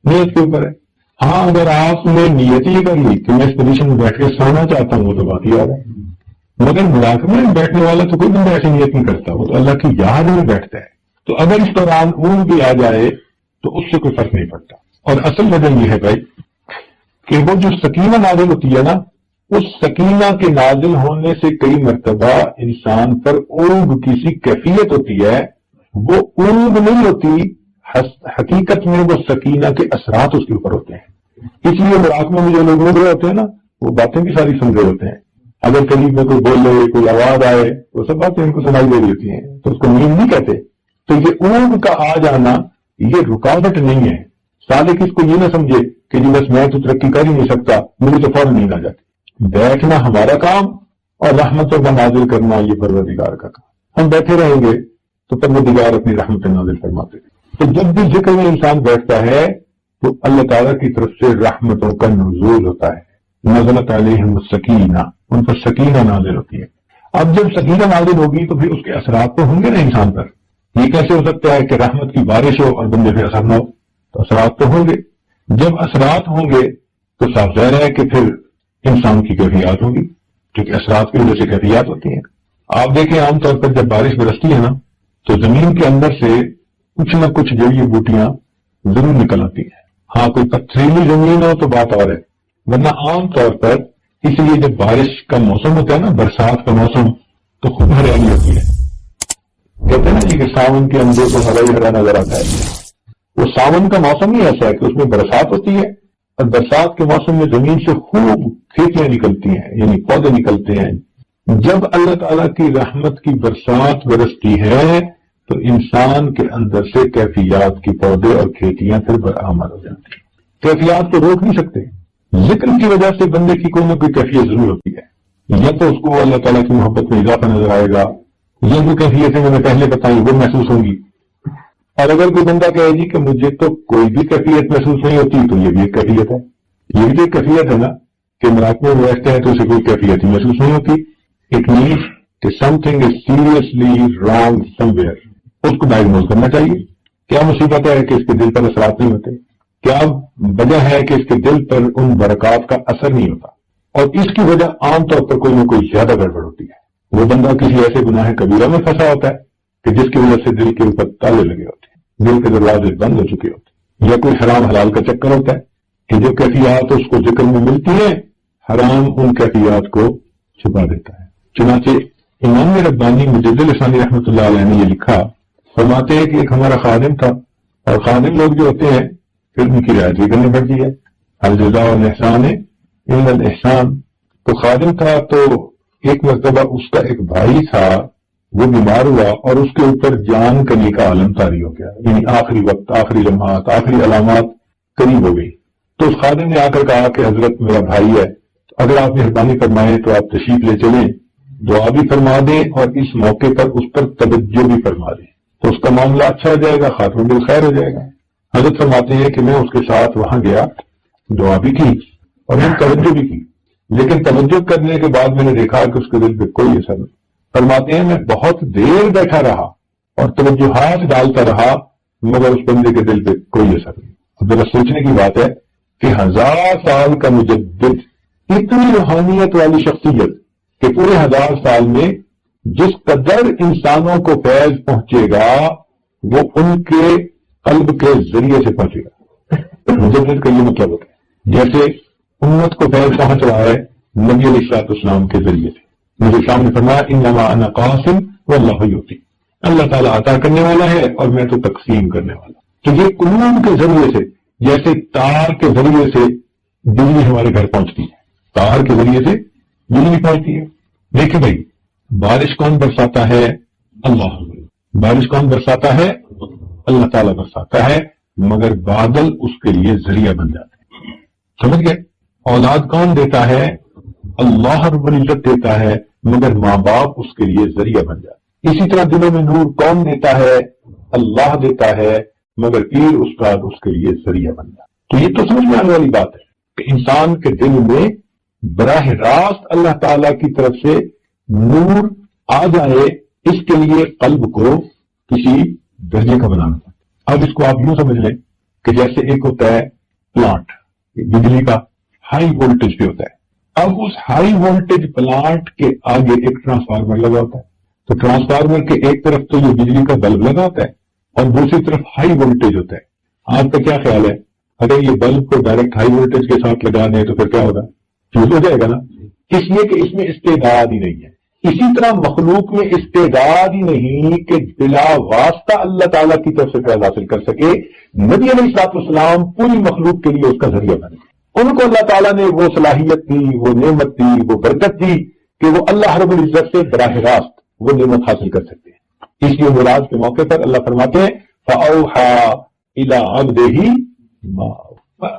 نیت کے اوپر ہے. ہاں اگر آپ نے نیت ہی کر لی کہ میں اس پوزیشن میں بیٹھ کے سونا چاہتا ہوں وہ تو بات ہی آ رہا ہے. مگر مراقبے میں بیٹھنے والا تو کوئی بندہ ایسی نیت نہیں کرتا، وہ تو اللہ کی یاد میں بیٹھتا ہے. تو اگر اس دوران اونگ بھی آ جائے تو اس سے کوئی فرق نہیں پڑتا. اور اصل وجہ یہ ہے بھائی کہ وہ جو سکینہ نازل ہوتی ہے نا، اس سکینہ کے نازل ہونے سے کئی مرتبہ انسان پر اونگ کی سی کیفیت ہوتی ہے. وہ اونگ نہیں ہوتی، حقیقت میں وہ سکینہ کے اثرات اس کے اوپر ہوتے ہیں. اس لیے مراقبے میں جو لوگ اونگ رہے ہوتے ہیں نا، وہ باتیں بھی ساری سن رہے ہوتے ہیں. اگر قریب میں کوئی بولے، کوئی آواز آئے، وہ سب باتیں ان کو سنائی دے رہی ہوتی ہیں، تو اس کو نیند نہیں کہتے. تو یہ اونگ کا آ جانا یہ رکاوٹ نہیں ہے. سالک اس کو یہ نہ سمجھے کہ جی بس میں تو ترقی کر ہی نہیں سکتا، مجھے تو فوراً نیند آ جاتی. بیٹھنا ہمارا کام اور رحمتوں کا نازل کرنا یہ پروردگار کا کام. ہم بیٹھے رہیں گے تو پروردگار اپنی رحمت نازل فرماتے ہیں. تو جب بھی ذکر میں انسان بیٹھتا ہے تو اللہ تعالیٰ کی طرف سے رحمتوں کا نزول ہوتا ہے. نزلت علیہم السکینہ، ان پر سکینہ نازل ہوتی ہے. اب جب سکینہ نازل ہوگی تو پھر اس کے اثرات تو ہوں گے نا انسان پر. یہ کیسے ہو سکتا ہے کہ رحمت کی بارش ہو اور بندے پہ اثر نہ ہو؟ تو اثرات تو ہوں گے. جب اثرات ہوں گے تو صاف ظاہر ہے کہ پھر انسان کی کیفیات ہوگی، کیونکہ اثرات کی وجہ سے کیفیات ہوتی ہیں. آپ دیکھیں عام طور پر جب بارش برستی ہے نا تو زمین کے اندر سے کچھ نہ کچھ جڑی بوٹیاں ضرور نکل آتی ہیں. ہاں کوئی پتھریلی زمین ہو تو بات اور ہے، ورنہ عام طور پر اس لیے جب بارش کا موسم ہوتا ہے نا، برسات کا موسم، تو خوب ہریالی ہوتی ہے. کہتے ہیں نا جی کہ ساون کے اندر کو ہرا ہی ہرا نظر آتا ہے. وہ ساون کا موسم ہی ایسا ہے کہ اس میں برسات ہوتی ہے اور برسات کے موسم میں زمین سے خوب کھیتیاں نکلتی ہیں، یعنی پودے نکلتے ہیں. جب اللہ تعالیٰ کی رحمت کی برسات برستی ہے تو انسان کے اندر سے کیفیات کی پودے اور کھیتیاں پھر برآمد ہو جاتی ہیں. کیفیات کو روک نہیں سکتے، ذکر کی وجہ سے بندے کی کوئی نہ کوئی کیفیت ضرور ہوتی ہے. یا تو اس کو اللہ تعالیٰ کی محبت میں اضافہ نظر آئے گا، یہ جو کیفیتیں میں نے پہلے بتائی وہ محسوس ہوں گی. اور اگر کوئی بندہ کہے جی کہ مجھے تو کوئی بھی کیفیت محسوس نہیں ہوتی، تو یہ بھی ایک کیفیت ہے. یہ بھی ایک کیفیت ہے نا کہ مراقبے میں بیٹھتے ہیں تو اسے کوئی کیفیت ہی محسوس نہیں ہوتی. اٹ مینس کہ something is seriously wrong somewhere. اس کو ڈائگنوز کرنا چاہیے. کیا مصیبت ہے کہ اس کے دل پر اثرات نہیں ہوتے؟ کیا وجہ ہے کہ اس کے دل پر ان برکات کا اثر نہیں ہوتا؟ اور اس کی وجہ عام طور پر کوئی نہ کوئی زیادہ گڑبڑ ہوتی ہے. وہ بندہ کسی ایسے گناہ کبیرہ میں پھنسا ہوتا ہے کہ جس کی وجہ سے دل کے اوپر تالے لگے ہوتے ہیں، دل کے دروازے بند ہو چکے ہوتے ہیں. یا کوئی حرام حلال کا چکر ہوتا ہے کہ جو کیفیات اس کو ذکر میں ملتی ہیں، حرام ان کیفیات کو چھپا دیتا ہے. چنانچہ امام ربانی مجد لسانی رحمۃ اللہ علیہ نے یہ لکھا، فرماتے ہیں کہ ایک ہمارا خادم تھا، اور خادم لوگ جو ہوتے ہیں پھر ان کی رعایت بھی کرنی پڑتی ہے. الجزاء والاحسان الا الاحسان. تو خادم تھا تو ایک مرتبہ اس کا ایک بھائی تھا، وہ بیمار ہوا اور اس کے اوپر جان کنی کا عالم طاری ہو گیا، یعنی آخری وقت، آخری لمحات، آخری علامات قریب ہو گئی. تو اس خادم نے آ کر کہا کہ حضرت میرا بھائی ہے، اگر آپ مہربانی فرمائیں تو آپ تشریف لے چلیں، دعا بھی فرما دیں اور اس موقع پر اس پر توجہ بھی فرما دیں تو اس کا معاملہ اچھا ہو جائے گا، خاتمہ بالخیر ہو جائے گا. حضرت فرماتے ہیں کہ میں اس کے ساتھ وہاں گیا، دعا بھی کی اور میں توجہ بھی کی، لیکن توجہ کرنے کے بعد میں نے دیکھا کہ اس کے دل پہ کوئی اثر نہیں. فرماتے ہیں میں بہت دیر بیٹھا رہا اور توجہات ڈالتا رہا مگر اس بندے کے دل پہ کوئی اثر نہیں. ذرا سوچنے کی بات ہے کہ 1000 سال کا مجدد، اتنی روحانیت والی شخصیت کہ پورے 1000 سال میں جس قدر انسانوں کو فیض پہنچے گا وہ ان کے قلب کے ذریعے سے پہنچے گا. مجدد کا یہ مطلب ہوتا ہے جیسے امت کو فیض پہنچ رہا ہے نبی علیہ الصلوۃ والسلام کے ذریعے سے. مجھے سامنے فرمایا انما انا قاسم واللہ یعطی، اللہ تعالیٰ عطا کرنے والا ہے اور میں تو تقسیم کرنے والا. تو یہ قلوب کے ذریعے سے، جیسے تار کے ذریعے سے بجلی ہمارے گھر پہنچتی ہے، تار کے ذریعے سے بجلی پہنچتی ہے. دیکھیں بھائی، بارش کون برساتا ہے؟ اللہ. بارش کون برساتا ہے؟ اللہ تعالیٰ برساتا ہے، مگر بادل اس کے لیے ذریعہ بن جاتے ہیں. سمجھ گئے؟ اولاد کون دیتا ہے؟ اللہ رب العزت دیتا ہے، مگر ماں باپ اس کے لیے ذریعہ بن جاتے ہیں. اسی طرح دلوں میں نور کون دیتا ہے؟ اللہ دیتا ہے، مگر پیر استاد اس کے لیے ذریعہ بن جاتا ہے. تو یہ تو سمجھ میں آنے والی بات ہے کہ انسان کے دل میں براہ راست اللہ تعالی کی طرف سے نور آ جائے، اس کے لیے قلب کو کسی درجے کا بنانا پڑتا ہے. اب اس کو آپ یوں سمجھ لیں کہ جیسے ایک ہوتا ہے پلانٹ، بجلی کا ہائی وولٹیج پہ ہوتا ہے. اب اس ہائی وولٹیج پلانٹ کے آگے ایک ٹرانسفارمر لگا ہوتا ہے. تو ٹرانسفارمر کے ایک طرف تو یہ بجلی کا بلب لگا ہوتا ہے اور دوسری طرف ہائی وولٹیج ہوتا ہے. آپ کا کیا خیال ہے اگر یہ بلب کو ڈائریکٹ ہائی وولٹیج کے ساتھ لگا دیں تو پھر کیا ہوگا؟ فیوز ہو جائے گا نا. اس لیے کہ اس میں استعداد ہی نہیں ہے. اسی طرح مخلوق میں استعداد ہی نہیں کہ بلا واسطہ اللہ تعالیٰ کی طرف سے فیض حاصل کر سکے. نبی علیہ الصلوۃ والسلام پوری مخلوق کے لیے اس کا ذریعہ بنے. ان کو اللہ تعالیٰ نے وہ صلاحیت دی، وہ نعمت دی، وہ برکت دی کہ وہ اللہ رب العزت سے براہ راست وہ نعمت حاصل کر سکتے ہیں. اس لیے معراج کے موقع پر اللہ فرماتے ہیں فَأَوْحَىٰ إِلَىٰ عَبْدِهِ مَا أَوْحَىٰ.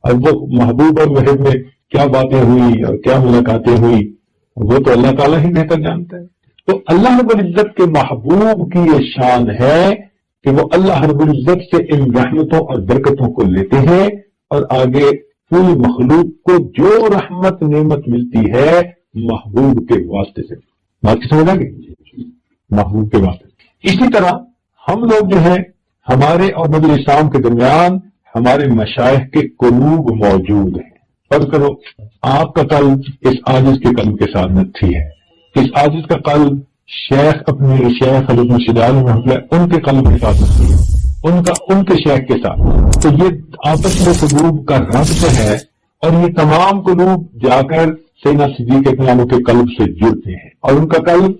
اب وہ محبوب اور محب میں کیا باتیں ہوئی اور کیا ملاقاتیں ہوئی وہ تو اللہ تعالیٰ ہی بہتر جانتا ہے. تو اللہ رب العزت کے محبوب کی یہ شان ہے کہ وہ اللہ رب العزت سے ان رحمتوں اور برکتوں کو لیتے ہیں اور آگے پوری مخلوق کو جو رحمت نعمت ملتی ہے محبوب کے واسطے سے. بات کی سمجھ آ گئی؟ محبوب کے واسطے. اسی طرح ہم لوگ جو ہیں ہمارے اور نبی اسلام کے درمیان ہمارے مشائخ کے قلوب موجود ہیں. فرض کرو آپ کا قلب اس عاجز کے قلب کے ساتھ نتھی ہے، اس عاجز کا قلب شیخ اپنے شیخ حضرت مرشد عالم رحمۃ اللہ ان کے قلب کے ساتھ نتھی ہے، ان کے شیخ کے ساتھ. تو یہ آپس میں قلوب کا ربط ہے اور یہ تمام قلوب جا کر سیدنا صدیق اکرام کے قلب سے جڑتے ہیں اور ان کا قلب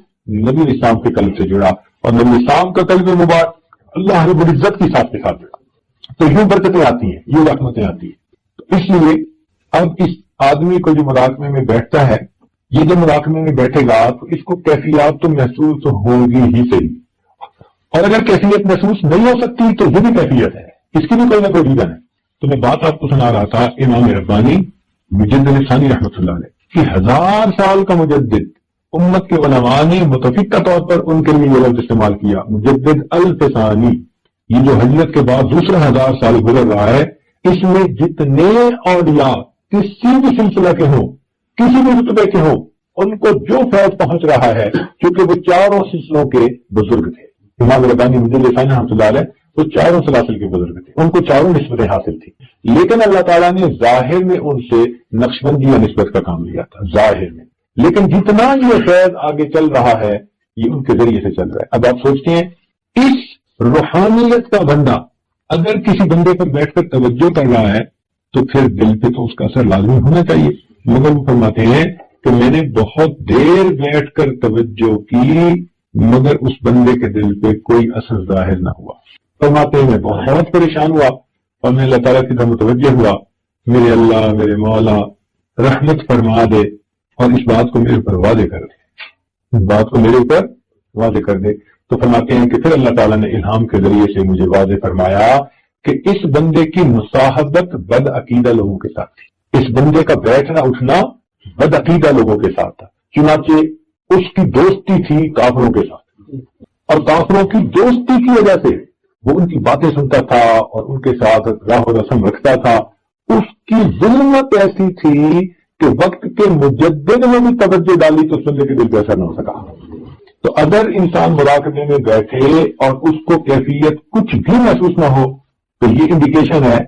نبی اسلام کے قلب سے جڑا اور نبی اسلام کا قلب مبارک اللہ رب العزت کی ساتھ کے ساتھ جڑا. تو یوں برکتیں آتی ہیں، یوں رحمتیں آتی ہیں. اس لیے اب اس آدمی کو جو مراقبے میں بیٹھتا ہے، یہ جو مراقبے میں بیٹھے گا تو اس کو کیفیات تو محسوس ہوں گی ہی صحیح، اور اگر کیفیت محسوس نہیں ہو سکتی تو یہ بھی کیفیت ہے، اس کی بھی کوئی نہ کوئی ریزن ہے۔ تو میں بات آپ کو سنا رہا تھا امام ربانی مجدد ثانی رحمۃ اللہ علیہ کہ 1000 سال کا مجدد، امت کے علماء نے متفقہ طور پر ان کے لیے یہ لفظ استعمال کیا، مجدد الف ثانی، یہ جو ہجرت کے بعد دوسرا 1000 سال گزر رہا ہے، اس میں جتنے اولیاء کسی بھی سلسلہ کے ہوں، کسی بھی رتبے کے ہوں، ان کو جو فیض پہنچ رہا ہے، کیونکہ وہ چاروں سلسلوں کے بزرگ تھے، امام ربانی مجدد ثانی رحمۃ اللہ علیہ وہ چاروں سلاسل کے بزرگ تھے، ان کو چاروں نسبتیں حاصل تھی، لیکن اللہ تعالیٰ نے ظاہر میں ان سے نقشبندی یا نسبت کا کام لیا تھا ظاہر میں، لیکن جتنا یہ فیض آگے چل رہا ہے یہ ان کے ذریعے سے چل رہا ہے۔ اب آپ سوچتے ہیں اس روحانیت کا بندہ اگر کسی بندے پر بیٹھ کر توجہ کر رہا ہے تو پھر دل پہ تو اس کا اثر لازمی ہونا چاہیے، مگر وہ فرماتے ہیں کہ میں نے بہت دیر بیٹھ کر توجہ کی مگر اس بندے کے دل پہ کوئی اثر ظاہر نہ ہوا۔ فرماتے ہیں میں بہت پریشان ہوا اور میں اللہ تعالیٰ کی طرف متوجہ ہوا، میرے اللہ میرے مولا رحمت فرما دے اور اس بات کو میرے اوپر واضح کر دے، اس بات کو میرے اوپر واضح کر دے۔ تو فرماتے ہیں کہ پھر اللہ تعالیٰ نے الہام کے ذریعے سے مجھے واضح فرمایا کہ اس بندے کی مصاحبت بد عقیدہ لوگوں کے ساتھ تھی، اس بندے کا بیٹھنا اٹھنا بد عقیدہ لوگوں کے ساتھ تھا، چنانچہ اس کی دوستی تھی کافروں کے ساتھ، اور کافروں کی دوستی کی وجہ سے وہ ان کی باتیں سنتا تھا اور ان کے ساتھ راہ و رسم رکھتا تھا۔ اس کی ظلمت ایسی تھی کہ وقت کے مجدد میں بھی توجہ ڈالی تو اس بندے کے دل پہ اثر نہ ہو سکا۔ تو اگر انسان مراقبے میں بیٹھے اور اس کو کیفیت کچھ بھی محسوس نہ ہو تو یہ انڈیکیشن ہے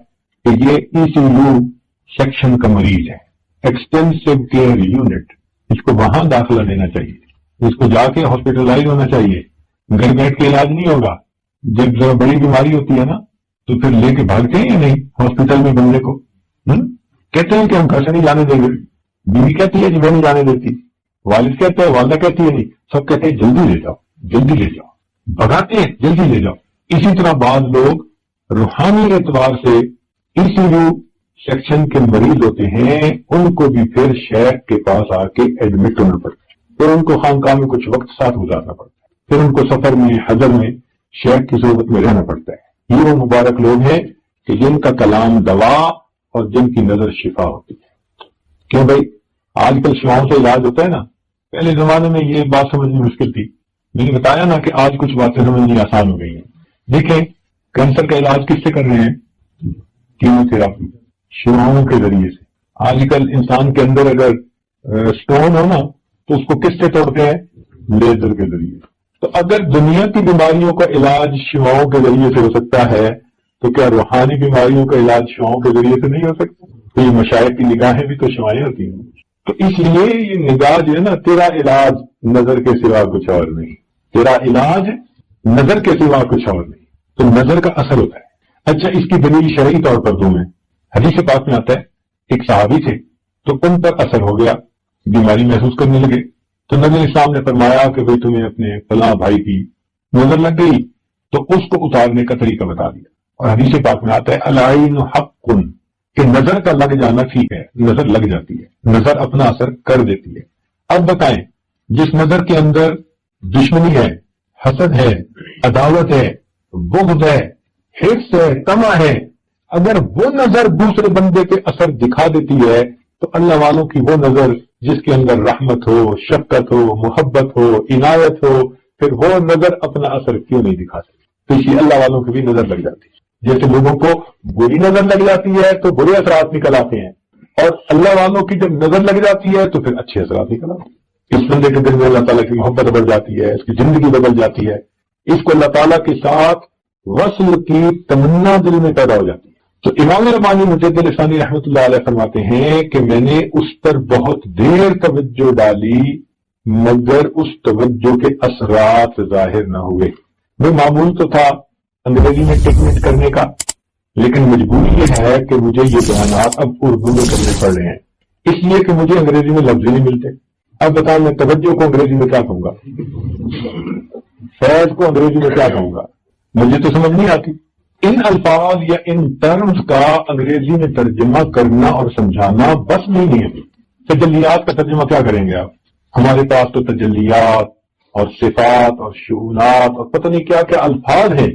کہ یہ ECU سیکشن کا مریض ہے، ایکسٹینسو کیئر یونٹ، اس کو وہاں داخلہ لینا چاہیے، اس کو جا کے ہاسپٹلائز ہونا چاہیے، گھر بیٹھ کے علاج نہیں ہوگا۔ جب ذرا بڑی بیماری ہوتی ہے نا تو پھر لے کے بھاگتے ہیں یا نہیں ہاسپٹل میں بندے کو، کہتے ہیں کہ ہم گھر سے نہیں جانے دیں گے، بیوی کہتی ہے جی میں نہیں جانے دیتی، والد کہتا ہے، والدہ کہتی ہے نہیں، سب کہتے ہیں جلدی لے جاؤ جلدی لے جاؤ، بھگاتے ہیں جلدی لے جاؤ۔ اسی طرح بعض لوگ روحانی اعتبار سے ECU سیکشن کے مریض ہوتے ہیں، ان کو بھی پھر شیخ کے پاس آ کے ایڈمٹ ہونا پڑتا ہے، پھر ان کو خانقاہ میں کچھ وقت ساتھ گزارنا پڑتا ہے، پھر ان کو سفر میں حضر میں شیخ کی صحبت میں رہنا پڑتا ہے۔ یہ وہ مبارک لوگ ہیں کہ جن کا کلام دوا اور جن کی نظر شفا ہوتی ہے۔ کیوں بھائی آج کل شفاؤں سے علاج ہوتا ہے نا، پہلے زمانے میں یہ بات سمجھنی مشکل تھی، میں نے بتایا نا کہ آج کچھ باتیں سمجھنی آسان ہو گئی ہیں۔ دیکھیں کینسر کا علاج کس سے کر رہے ہیں؟ کیموتھراپی، شفاؤں کے ذریعے سے۔ آج کل انسان کے اندر اگر سٹون ہو نا تو اس کو کس سے توڑتے ہیں؟ لیزر کے ذریعے۔ تو اگر دنیا کی بیماریوں کا علاج شفاؤں کے ذریعے سے ہو سکتا ہے تو کیا روحانی بیماریوں کا علاج شفاؤں کے ذریعے سے نہیں ہو سکتا؟ تو یہ مشائخ کی نگاہیں بھی تو شفائیں ہوتی ہیں، تو اس لیے یہ نگاہ جو ہے نا، تیرا علاج نظر کے سوا کچھ اور نہیں، تیرا علاج نظر کے سوا کچھ اور نہیں، تو نظر کا اثر ہوتا ہے۔ اچھا اس کی دلیل شرعی طور پر دوں میں، حدیث پاک میں آتا ہے ایک صحابی تھے تو ان پر اثر ہو گیا، بیماری محسوس کرنے لگے، تو نبی اسلام نے فرمایا کہ بھئی تمہیں اپنے فلاں بھائی کی نظر لگ گئی، تو اس کو اتارنے کا طریقہ بتا دیا۔ اور حدیث پاک میں آتا ہے العین حق، کہ نظر کا لگ جانا ٹھیک ہے، نظر لگ جاتی ہے، نظر اپنا اثر کر دیتی ہے۔ اب بتائیں جس نظر کے اندر دشمنی ہے، حسد ہے، عداوت ہے، بغض ہے، حرص ہے، طمع ہے، اگر وہ نظر دوسرے بندے پہ اثر دکھا دیتی ہے تو اللہ والوں کی وہ نظر جس کے اندر رحمت ہو، شفقت ہو، محبت ہو، عنایت ہو، پھر وہ نظر اپنا اثر کیوں نہیں دکھا سکتی؟ تو اسی اللہ والوں کی بھی نظر لگ جاتی ہے۔ جیسے لوگوں کو بری نظر لگ جاتی ہے تو برے اثرات نکل آتے ہیں، اور اللہ والوں کی جب نظر لگ جاتی ہے تو پھر اچھے اثرات نکل آتے ہیں۔ اس بندے کے دل میں اللہ تعالیٰ کی محبت بڑھ جاتی ہے، اس کی زندگی بدل جاتی ہے، اس کو اللہ تعالیٰ کے ساتھ وصل کی تمنا دل میں پیدا ہو جاتی ہے۔ تو امام ربانی مجدد ثانی رحمۃ اللہ علیہ فرماتے ہیں کہ میں نے اس پر بہت دیر توجہ ڈالی مگر اس توجہ کے اثرات ظاہر نہ ہوئے۔ میں معمول تو تھا انگریزی میں ٹیکنیٹ کرنے کا، لیکن مجبوری یہ ہے کہ مجھے یہ بیانات اب اردو میں کرنے پڑ رہے ہیں، اس لیے کہ مجھے انگریزی میں لفظ نہیں ملتے۔ اب بتائیں میں توجہ کو انگریزی میں کیا کہوں گا، فیض کو انگریزی میں کیا کہوں گا، مجھے تو سمجھ نہیں آتی۔ ان الفاظ یا ان ٹرمز کا انگریزی میں ترجمہ کرنا اور سمجھانا بس نہیں ہے. تجلیات کا ترجمہ کیا کریں گے آپ؟ ہمارے پاس تو تجلیات اور صفات اور شؤونات اور پتہ نہیں کیا کیا الفاظ ہیں،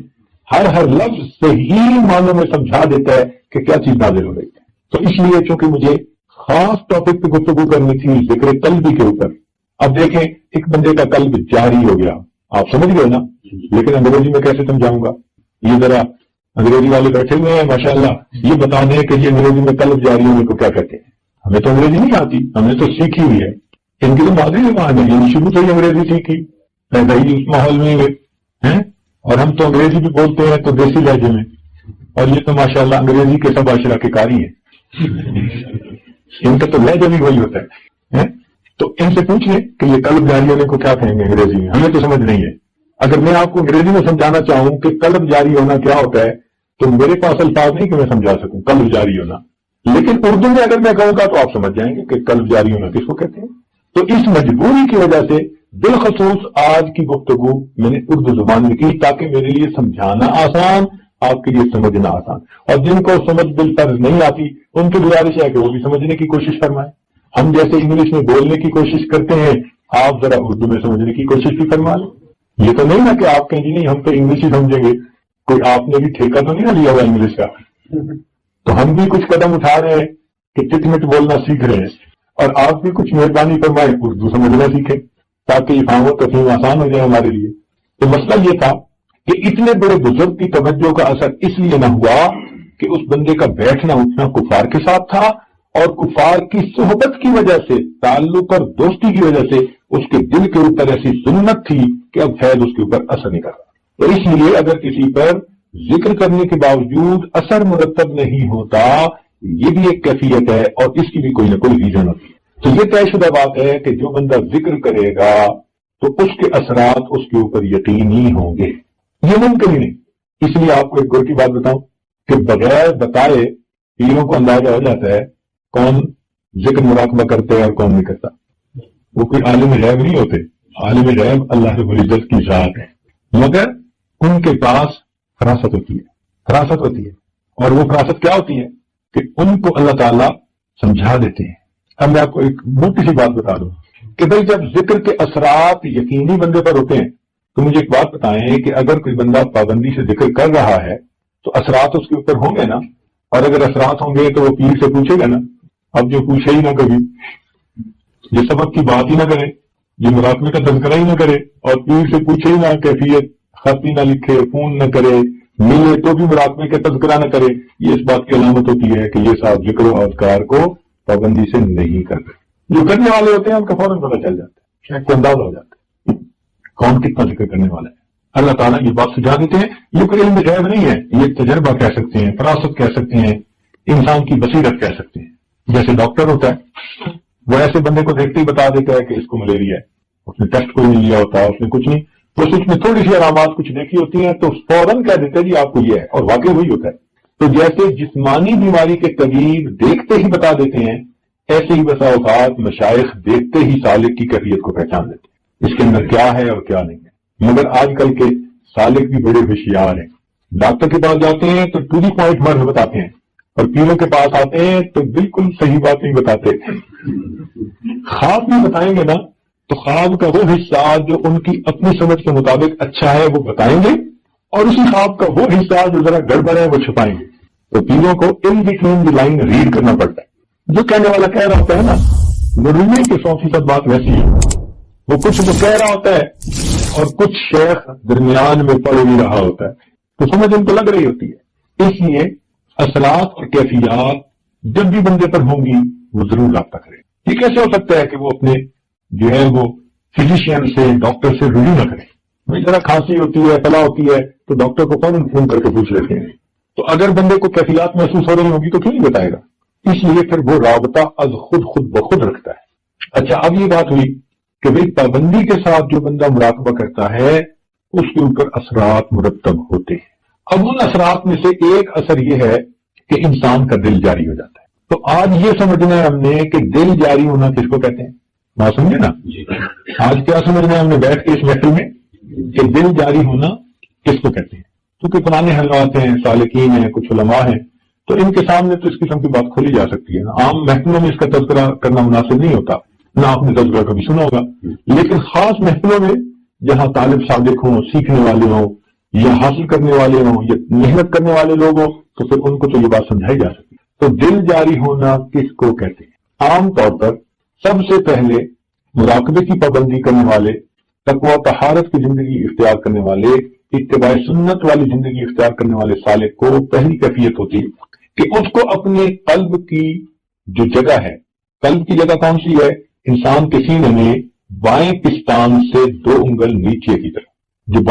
ہر لفظ صحیح معنوں میں سمجھا دیتا ہے کہ کیا چیز نازل ہو رہی ہے. تو اس لیے چونکہ مجھے خاص ٹاپک پہ گفتگو کرنی تھی ذکر قلبی کے اوپر. اب دیکھیں ایک بندے کا قلب جاری ہو گیا، آپ سمجھ گئے نا، لیکن انگریزی میں کیسے سمجھاؤں گا؟ یہ ذرا انگریزی والے بیٹھے ہوئے ہیں ماشاءاللہ، یہ بتا دیں کہ یہ انگریزی میں قلب جاری ہونے کو کیا کہتے ہیں. ہمیں تو انگریزی نہیں آتی، ہم نے تو سیکھی ہوئی ہے. ان کی تو مادری زبان ہے، یہ شروع سے ہی انگریزی سیکھی، پیدا ہی اس ماحول میں ہوئے ہیں. اور ہم تو انگریزی بھی بولتے ہیں تو دیسی لہجے میں، اور یہ تو ماشاءاللہ انگریزی کے سب اشرا کے کاری ہیں. ان کا تو لہجہ بھی وہی ہوتا ہے. تو ان سے پوچھیں کہ یہ قلب جاری ہونے کو کیا کہیں گے انگریزی میں، ہمیں تو سمجھ نہیں ہے. اگر میں آپ کو انگریزی میں سمجھانا چاہوں کہ قلب جاری ہونا کیا ہوتا ہے تو میرے پاس الفاظ نہیں کہ میں سمجھا سکوں قلب جاری ہونا. لیکن اردو میں اگر میں کہوں گا تو آپ سمجھ جائیں گے کہ قلب جاری ہونا کس کو کہتے ہیں. تو اس مجبوری کی وجہ سے بالخصوص آج کی گفتگو میں نے اردو زبان میں کی تاکہ میرے لیے سمجھانا آسان، آپ کے لیے سمجھنا آسان. اور جن کو سمجھ بالفرض نہیں آتی ان کی گزارش ہے کہ وہ بھی سمجھنے کی کوشش فرمائیں. ہم جیسے انگلش میں بولنے کی کوشش کرتے ہیں، آپ ذرا اردو میں سمجھنے کی کوشش بھی فرما لیں. یہ تو نہیں نا کہ آپ کہیں نہیں ہم تو انگلش ہی سمجھیں گے. کوئی آپ نے بھی ٹھیکہ تو نہیں نہ لیا ہوا انگلش کا. تو ہم بھی کچھ قدم اٹھا رہے ہیں کہ ٹٹ مٹ بولنا سیکھ رہے ہیں، اور آپ بھی کچھ مہربانی فرمائیں اردو سمجھنا سیکھیں تاکہ افہام و تفہیم آسان ہو جائے ہمارے لیے. تو مسئلہ یہ تھا کہ اتنے بڑے بزرگ کی توجہ کا اثر اس لیے نہ ہوا کہ اس بندے کا بیٹھنا اٹھنا کفار کے ساتھ تھا، اور کفار کی صحبت کی وجہ سے، تعلق اور دوستی کی وجہ سے اس کے دل کے اوپر ایسی سنت تھی کہ اب فیض اس کے اوپر اثر نہیں کر رہا. تو اس لیے اگر کسی پر ذکر کرنے کے باوجود اثر مرتب نہیں ہوتا، یہ بھی ایک کیفیت ہے اور اس کی بھی کوئی نہ کوئی ریزن ہوتی ہے. تو یہ طے شدہ بات ہے کہ جو بندہ ذکر کرے گا تو اس کے اثرات اس کے اوپر یقینی ہوں گے، یہ ممکن ہی نہیں. اس لیے آپ کو ایک گور کی بات بتاؤں کہ بغیر بتائے پیروں کو اندازہ ہو جاتا ہے کون ذکر مراقبہ کرتے ہیں اور کون نہیں کرتا. وہ کوئی عالم غیب نہیں ہوتے، عالم غیب اللہ رب العزت کی ذات ہے، مگر ان کے پاس فراست ہوتی ہے. اور وہ فراست کیا ہوتی ہے کہ ان کو اللہ تعالیٰ سمجھا دیتے ہیں. اب میں آپ کو ایک موٹی سی بات بتا دوں کہ بھائی جب ذکر کے اثرات یقینی بندے پر ہوتے ہیں تو مجھے ایک بات بتائیں کہ اگر کوئی بندہ پابندی سے ذکر کر رہا ہے تو اثرات اس کے اوپر ہوں گے نا. اور اگر اثرات ہوں گے تو وہ پیر سے پوچھے گا نا. اب جو پوچھے ہی نہ کبھی، یہ سبق کی بات ہی نہ کرے، یہ مراقبے کا تذکرہ ہی نہ کرے، اور پیر سے پوچھے ہی نہ کیفیت، خط ہی نہ لکھے، فون نہ کرے، ملے تو بھی مراقبے کا تذکرہ نہ کرے، یہ اس بات کی علامت ہوتی ہے کہ یہ صاحب ذکر و اذکار کو پابندی سے نہیں کرتے. جو کرنے والے ہوتے ہیں ان کا فوراً پتہ چل جاتا ہے، شاید کو اندازہ ہو جاتا ہے کون کتنا ذکر کرنے والا ہے. اللہ تعالیٰ یہ بات سجا دیتے ہیں. یہ کوئی علم غیب نہیں ہے، یہ تجربہ کہہ سکتے ہیں، فراست کہہ سکتے ہیں، انسان کی بصیرت کہہ سکتے ہیں. جیسے ڈاکٹر ہوتا ہے وہ ایسے بندے کو دیکھتے ہی بتا دیتا ہے کہ اس کو ملیریا ہے، اس نے ٹیسٹ کوئی نہیں لیا ہوتا، اس نے کچھ نہیں، بس اس میں تھوڑی سی علامات کچھ دیکھی ہوتی ہیں تو فوراً کہہ دیتے ہیں جی آپ کو یہ ہے، اور واقعی وہی ہوتا ہے. تو جیسے جسمانی بیماری کے طبیب دیکھتے ہی بتا دیتے ہیں، ایسے ہی بسا اوقات مشائخ دیکھتے ہی سالک کی کیفیت کو پہچان دیتے ہیں، اس کے اندر کیا ہے اور کیا نہیں ہے. مگر آج کل کے سالک بھی بڑے ہوشیار ہیں. ڈاکٹر کے پاس جاتے ہیں تو ٹو دی پوائنٹ مرض بتاتے ہیں، اور پیروں کے پاس آتے ہیں تو بالکل صحیح بات نہیں بتاتے. خواب بھی بتائیں گے نا تو خواب کا وہ حصہ جو ان کی اپنی سمجھ کے مطابق اچھا ہے وہ بتائیں گے، اور اسی خواب کا وہ حصہ جو ذرا گڑبڑ ہے وہ چھپائیں گے. تو پیروں کو in between the line read کرنا پڑتا ہے. جو کہنے والا کہہ رہا ہوتا ہے نا، ضروری کہ 100% بات ویسی ہے. وہ کچھ تو کہہ رہا ہوتا ہے اور کچھ شیخ درمیان میں پڑھ بھی رہا ہوتا ہے، تو سمجھ ان کو لگ رہی ہوتی ہے. اس لیے اثرات اور کیفیات جب بھی بندے پر ہوں گی وہ ضرور رابطہ کرے. یہ کیسے ہو سکتا ہے کہ وہ اپنے جو ہے وہ فزیشین سے، ڈاکٹر سے رجوع نہ کرے؟ بھائی ذرا کھانسی ہوتی ہے، پلا ہوتی ہے تو ڈاکٹر کو فوراً فون کر کے پوچھ لیتے ہیں. تو اگر بندے کو کیفیات محسوس ہو رہی ہوگی تو کیوں نہیں بتائے گا؟ اس لیے پھر وہ رابطہ از خود بخود رکھتا ہے. اچھا، اب یہ بات ہوئی کہ بھائی پابندی کے ساتھ جو بندہ مراقبہ کرتا ہے اس کے اوپر اثرات مرتب ہوتے ہیں. اب ان اثرات میں سے ایک اثر یہ ہے کہ انسان کا دل جاری ہو جاتا ہے. تو آج یہ سمجھنا ہے ہم نے کہ دل جاری ہونا کس کو کہتے ہیں؟ بات سمجھے نا؟ آج کیا سمجھنا ہے ہم نے بیٹھ کے اس محفل میں کہ دل جاری ہونا کس کو کہتے ہیں؟ کیونکہ پرانے حضرات ہیں، سالکین ہیں، کچھ علماء ہیں، تو ان کے سامنے تو اس قسم کی بات کھولی جا سکتی ہے نا. عام محفلوں میں اس کا تذکرہ کرنا مناسب نہیں ہوتا، نہ آپ نے تذکرہ کبھی سنا ہوگا، لیکن خاص محفلوں میں جہاں طالب صادق ہوں، سیکھنے والے ہوں، یا حاصل کرنے والے ہوں، یا محنت کرنے والے لوگ ہوں، تو پھر ان کو تو یہ بات سمجھائی جا سکتی. تو دل جاری ہونا کس کو کہتے ہیں؟ عام طور پر سب سے پہلے مراقبے کی پابندی کرنے والے، تقوی و طہارت کی زندگی اختیار کرنے والے، اتباع سنت والی زندگی اختیار کرنے والے سالک کو پہلی کیفیت ہوتی ہے کہ اس کو اپنے قلب کی جو جگہ ہے، قلب کی جگہ کون سی ہے؟ انسان کے سینے میں بائیں پستان سے 2 انگل نیچے کی طرف، جو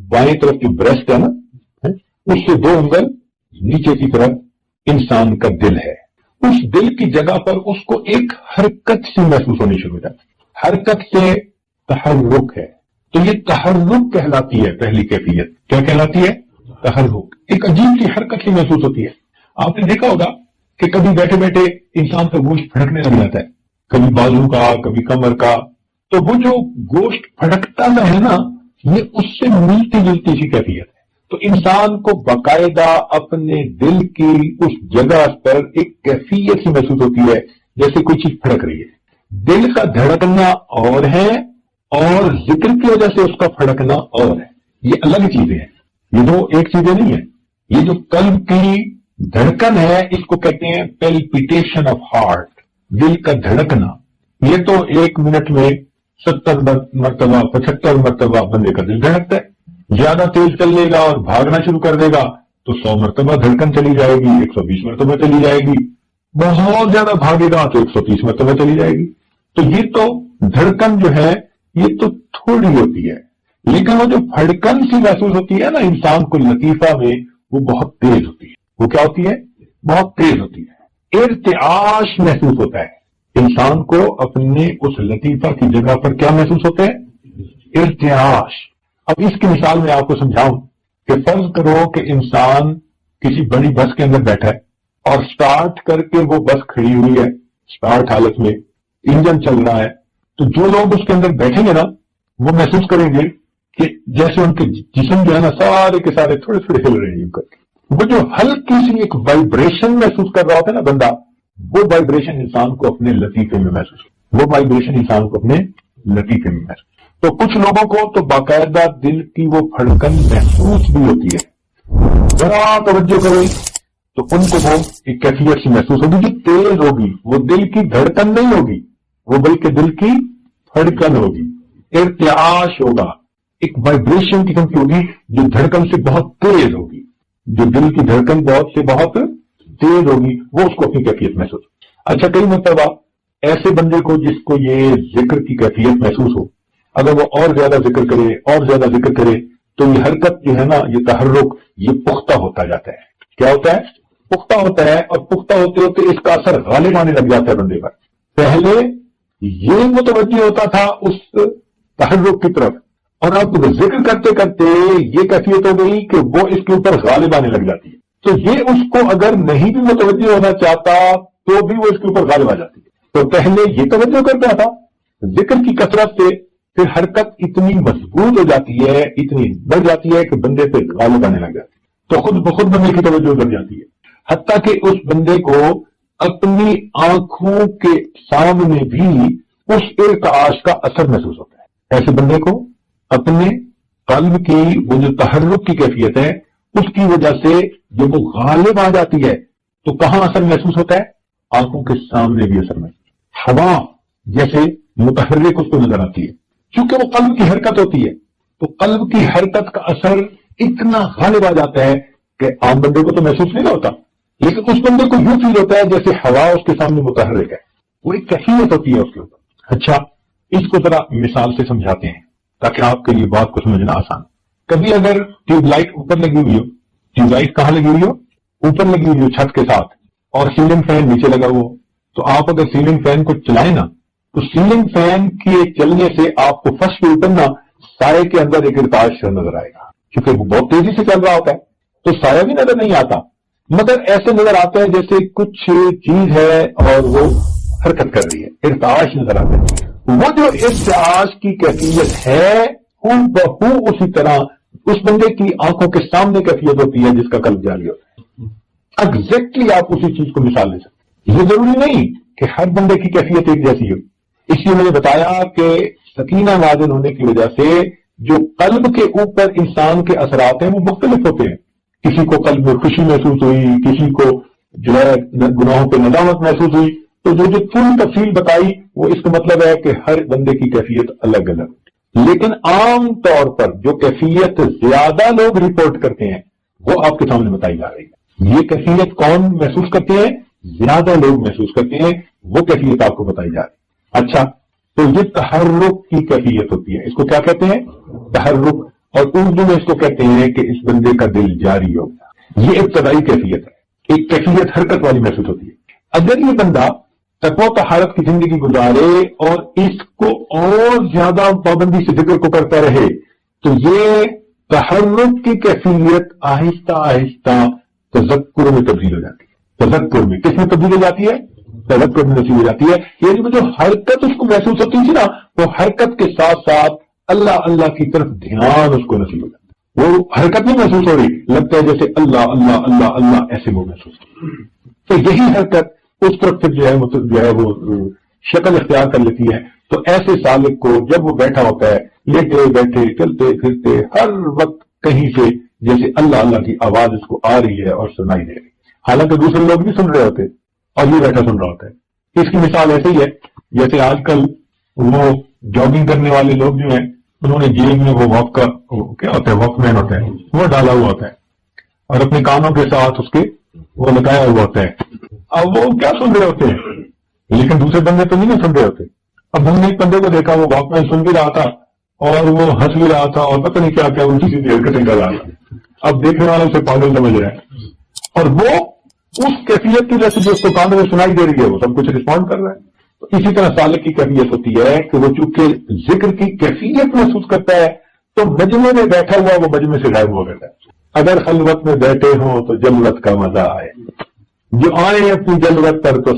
بائیں طرف کی بریسٹ ہے نا، اس سے 2 انگل نیچے کی طرف انسان کا دل ہے. اس دل کی جگہ پر اس کو ایک حرکت سی محسوس ہونی شروع ہو جاتی ہے. حرکت سے تحرک ہے، تو یہ تحرک کہلاتی ہے پہلی کیفیت. کیا کہلاتی ہے؟ تحرک. ایک عجیب سی حرکت سی محسوس ہوتی ہے. آپ نے دیکھا ہوگا کہ کبھی بیٹھے بیٹھے انسان کا گوشت پھڑکنے لگ جاتا ہے، کبھی بازو کا، کبھی کمر کا. تو وہ جو گوشت پھڑکتا ہے نا، یہ اس سے ملتی جلتی سی کیفیت ہے. تو انسان کو باقاعدہ اپنے دل کی اس جگہ پر ایک کیفیت سی محسوس ہوتی ہے جیسے کوئی چیز پھڑک رہی ہے. دل کا دھڑکنا اور ہے، اور ذکر کی وجہ سے اس کا پھڑکنا اور ہے. یہ الگ چیزیں ہیں، یہ دو ایک چیزیں نہیں ہیں. یہ جو قلب کی دھڑکن ہے، اس کو کہتے ہیں پیلپیٹیشن آف ہارٹ، دل کا دھڑکنا. یہ تو 1 منٹ میں 70 مرتبہ 75 مرتبہ بندے کا دل دھڑکتا ہے. زیادہ تیز چلے گا اور بھاگنا شروع کر دے گا تو 100 مرتبہ دھڑکن چلی جائے گی، 120 مرتبہ چلی جائے گی. بہت زیادہ بھاگے گا تو 130 مرتبہ چلی جائے گی. تو یہ تو دھڑکن جو ہے یہ تو تھوڑی ہوتی ہے، لیکن وہ جو پھڑکن سی محسوس ہوتی ہے نا انسان کو لطیفہ میں، وہ بہت تیز ہوتی ہے. وہ کیا ہوتی ہے؟ بہت تیز ہوتی ہے. ارتعاش محسوس ہوتا ہے انسان کو. اپنے اس لطیفہ کی جگہ پر کیا محسوس ہوتا ہے؟ ارتعاش. اب اس کی مثال میں آپ کو سمجھاؤں کہ فرض کرو کہ انسان کسی بڑی بس کے اندر بیٹھا ہے اور سٹارٹ کر کے وہ بس کھڑی ہوئی ہے، سٹارٹ حالت میں انجن چل رہا ہے. تو جو لوگ اس کے اندر بیٹھیں گے نا، وہ محسوس کریں گے کہ جیسے ان کے جسم جو ہے نا سارے کے سارے تھوڑے تھوڑے ہل رہے ہیں. وہ جو ہلکی سی ایک وائبریشن محسوس کر رہا ہوتا ہے نا بندہ، وہ وائبریشن انسان کو اپنے لطیفے میں محسوس، وہ وائبریشن انسان کو اپنے لطیفے میں محسوس. تو کچھ لوگوں کو تو باقاعدہ دل کی وہ پھڑکن محسوس بھی ہوتی ہے. ذرا توجہ کریں تو ان کو وہ ایک کیفیت سے محسوس ہوگی جو تیز ہوگی. وہ دل کی دھڑکن نہیں ہوگی، وہ بلکہ دل کی پھڑکن ہوگی. ارتعاش ہوگا، ایک وائبریشن قسم کی ہوگی جو دھڑکن سے بہت تیز ہوگی. جو دل کی دھڑکن بہت تیز ہوگی، وہ اس کو اپنی کیفیت محسوس. اچھا، کئی مرتبہ ایسے بندے کو جس کو یہ ذکر کی کیفیت محسوس ہو، اگر وہ اور زیادہ ذکر کرے اور زیادہ ذکر کرے تو یہ حرکت جو ہے نا، یہ تحرک، یہ پختہ ہوتا جاتا ہے. کیا ہوتا ہے؟ پختہ ہوتا ہے. اور پختہ ہوتے ہوتے اس کا اثر غالب آنے لگ جاتا ہے بندے پر. پہلے یہ متوجہ ہوتا تھا اس تحرک کی طرف، اور اب ذکر کرتے کرتے یہ کیفیت ہو گئی کہ وہ اس کے اوپر غالب آنے لگ جاتی ہے. تو یہ اس کو اگر نہیں بھی متوجہ ہونا چاہتا تو بھی وہ اس کے اوپر غالب آ جاتی ہے. تو پہلے یہ توجہ کرتا تھا، ذکر کی کثرت سے پھر حرکت اتنی مضبوط ہو جاتی ہے، اتنی بڑھ جاتی ہے کہ بندے پہ غالب آنے لگ جاتی ہے. تو خود بخود بندے کی توجہ کر جاتی ہے، حتیٰ کہ اس بندے کو اپنی آنکھوں کے سامنے بھی اس ارتعاش کا اثر محسوس ہوتا ہے. ایسے بندے کو اپنے قلب کی وہ جو تحرک کی کیفیت ہے، اس کی وجہ سے جب وہ غالب آ جاتی ہے تو کہاں اثر محسوس ہوتا ہے؟ آنکھوں کے سامنے بھی اثر محسوس. ہوا جیسے متحرک اس کو نظر آتی ہے، چونکہ وہ قلب کی حرکت ہوتی ہے. تو قلب کی حرکت کا اثر اتنا غالب آ جاتا ہے کہ عام بندے کو تو محسوس نہیں ہوتا، لیکن اس بندے کو یوں فیل ہوتا ہے جیسے ہوا اس کے سامنے متحرک ہے. وہ ایک کیفیت ہوتی ہے اس کے اوپر. اچھا، اس کو ذرا مثال سے سمجھاتے ہیں تاکہ آپ کے لیے بات کو سمجھنا آسان. کبھی اگر ٹیوب لائٹ اوپر لگی ہوئی ہو، ٹیوب لائٹ کہاں لگی ہوئی ہو؟ اوپر لگی ہوئی ہو چھت کے ساتھ، اور سیلنگ فین نیچے لگا ہوا ہو، تو آپ اگر سیلنگ فین کو چلائیں نا، تو سیلنگ فین کے چلنے سے آپ کو فرش کے اوپر نا سائے کے اندر ایک ارتعاش نظر آئے گا، کیونکہ وہ بہت تیزی سے چل رہا ہوتا ہے. تو سایہ بھی نظر نہیں آتا، مگر ایسے نظر آتا ہے جیسے کچھ چیز ہے اور وہ حرکت کر رہی ہے. ارتعاش نظر آتا ہے. وہ جو ارتعاش کی کیفیت ہے بہو اسی طرح اس بندے کی آنکھوں کے سامنے کیفیت ہوتی ہے جس کا قلب جاری ہوتا ہے. ایگزیکٹلی آپ اسی چیز کو مثال لے سکتے ہیں. یہ ضروری نہیں کہ ہر بندے کی کیفیت ایک جیسی ہو. اس لیے میں نے بتایا کہ سکینہ نازل ہونے کی وجہ سے جو قلب کے اوپر انسان کے اثرات ہیں وہ مختلف ہوتے ہیں. کسی کو قلب میں خوشی محسوس ہوئی, کسی کو جو ہے گناہوں پہ ندامت محسوس ہوئی. تو جو پوری تفصیل بتائی وہ اس کا مطلب ہے کہ ہر بندے کی کیفیت الگ الگ. لیکن عام طور پر جو کیفیت زیادہ لوگ رپورٹ کرتے ہیں وہ آپ کے سامنے بتائی جا رہی ہے. یہ کیفیت کون محسوس کرتے ہیں؟ زیادہ لوگ محسوس کرتے ہیں. وہ کیفیت آپ کو بتائی جا رہی ہے. اچھا, تو یہ تحرک کی کیفیت ہوتی ہے. اس کو کیا کہتے ہیں؟ تحرک. اور اردو میں اس کو کہتے ہیں کہ اس بندے کا دل جاری ہو گیا. یہ ابتدائی کیفیت ہے. ایک کیفیت حرکت والی محسوس ہوتی ہے. اگر یہ بندہ تقویٰ و طہارت کی زندگی گزارے اور اس کو اور زیادہ پابندی سے ذکر کو کرتا رہے تو یہ تحرک کی کیفیت آہستہ آہستہ تذکر میں تبدیل ہو جاتی ہے. تذکر میں کس میں تبدیل ہو جاتی ہے؟ تذکر میں نصیب ہو جاتی ہے. یعنی جو حرکت اس کو محسوس ہوتی تھی نا, وہ حرکت کے ساتھ ساتھ اللہ اللہ کی طرف دھیان اس کو نصیب ہو جاتا ہے. وہ حرکت نہیں محسوس ہو رہی, لگتا ہے جیسے اللہ اللہ اللہ اللہ ایسے وہ محسوس ہو رہی. تو یہی حرکت اس طرف پھر جو ہے وہ شکل اختیار کر لیتی ہے. تو ایسے سالک کو جب وہ بیٹھا ہوتا ہے, لیٹے بیٹھے چلتے پھرتے ہر وقت کہیں سے جیسے اللہ اللہ کی آواز اس کو آ رہی ہے اور سنائی دے رہی, حالانکہ دوسرے لوگ بھی سن رہے ہوتے اور یہ بیٹھا سن رہا ہوتا ہے. اس کی مثال ایسے ہی ہے جیسے آج کل وہ جاگنگ کرنے والے لوگ جو ہیں انہوں نے جیب میں وہ واک کا کیا ہوتا ہے, واک مین ہوتا ہے, وہ ڈالا ہوا ہوتا ہے اور اپنے کانوں کے ساتھ اس کے وہ لگایا ہوا ہوتا ہے. اب وہ کیا سن رہے ہوتے ہیں, لیکن دوسرے بندے تو نہیں سن رہے ہوتے. اب ہم نے ایک بندے کو دیکھا وہ واک مین سن بھی رہا تھا اور وہ ہنس بھی رہا تھا اور پتہ نہیں کیا کیا الٹی سیدھی حرکتیں کر رہا تھا. اب دیکھنے والا اسے پاگل سمجھ رہا ہے اور وہ اس کیفیت کی وجہ سے جو اس کو کانوں میں سنائی دے رہی ہے وہ سب کچھ رسپونڈ کر رہا ہے. تو اسی طرح سالک کی کیفیت ہوتی ہے کہ وہ چونکہ ذکر کی کیفیت محسوس کرتا ہے تو مجمع میں بیٹھا ہوا وہ مجمع سے غائب ہوا کرتا ہے. اگر خلوت میں بیٹھے ہوں تو جلوت کا مزہ آئے, جو آئے اپنی جلوت پر تو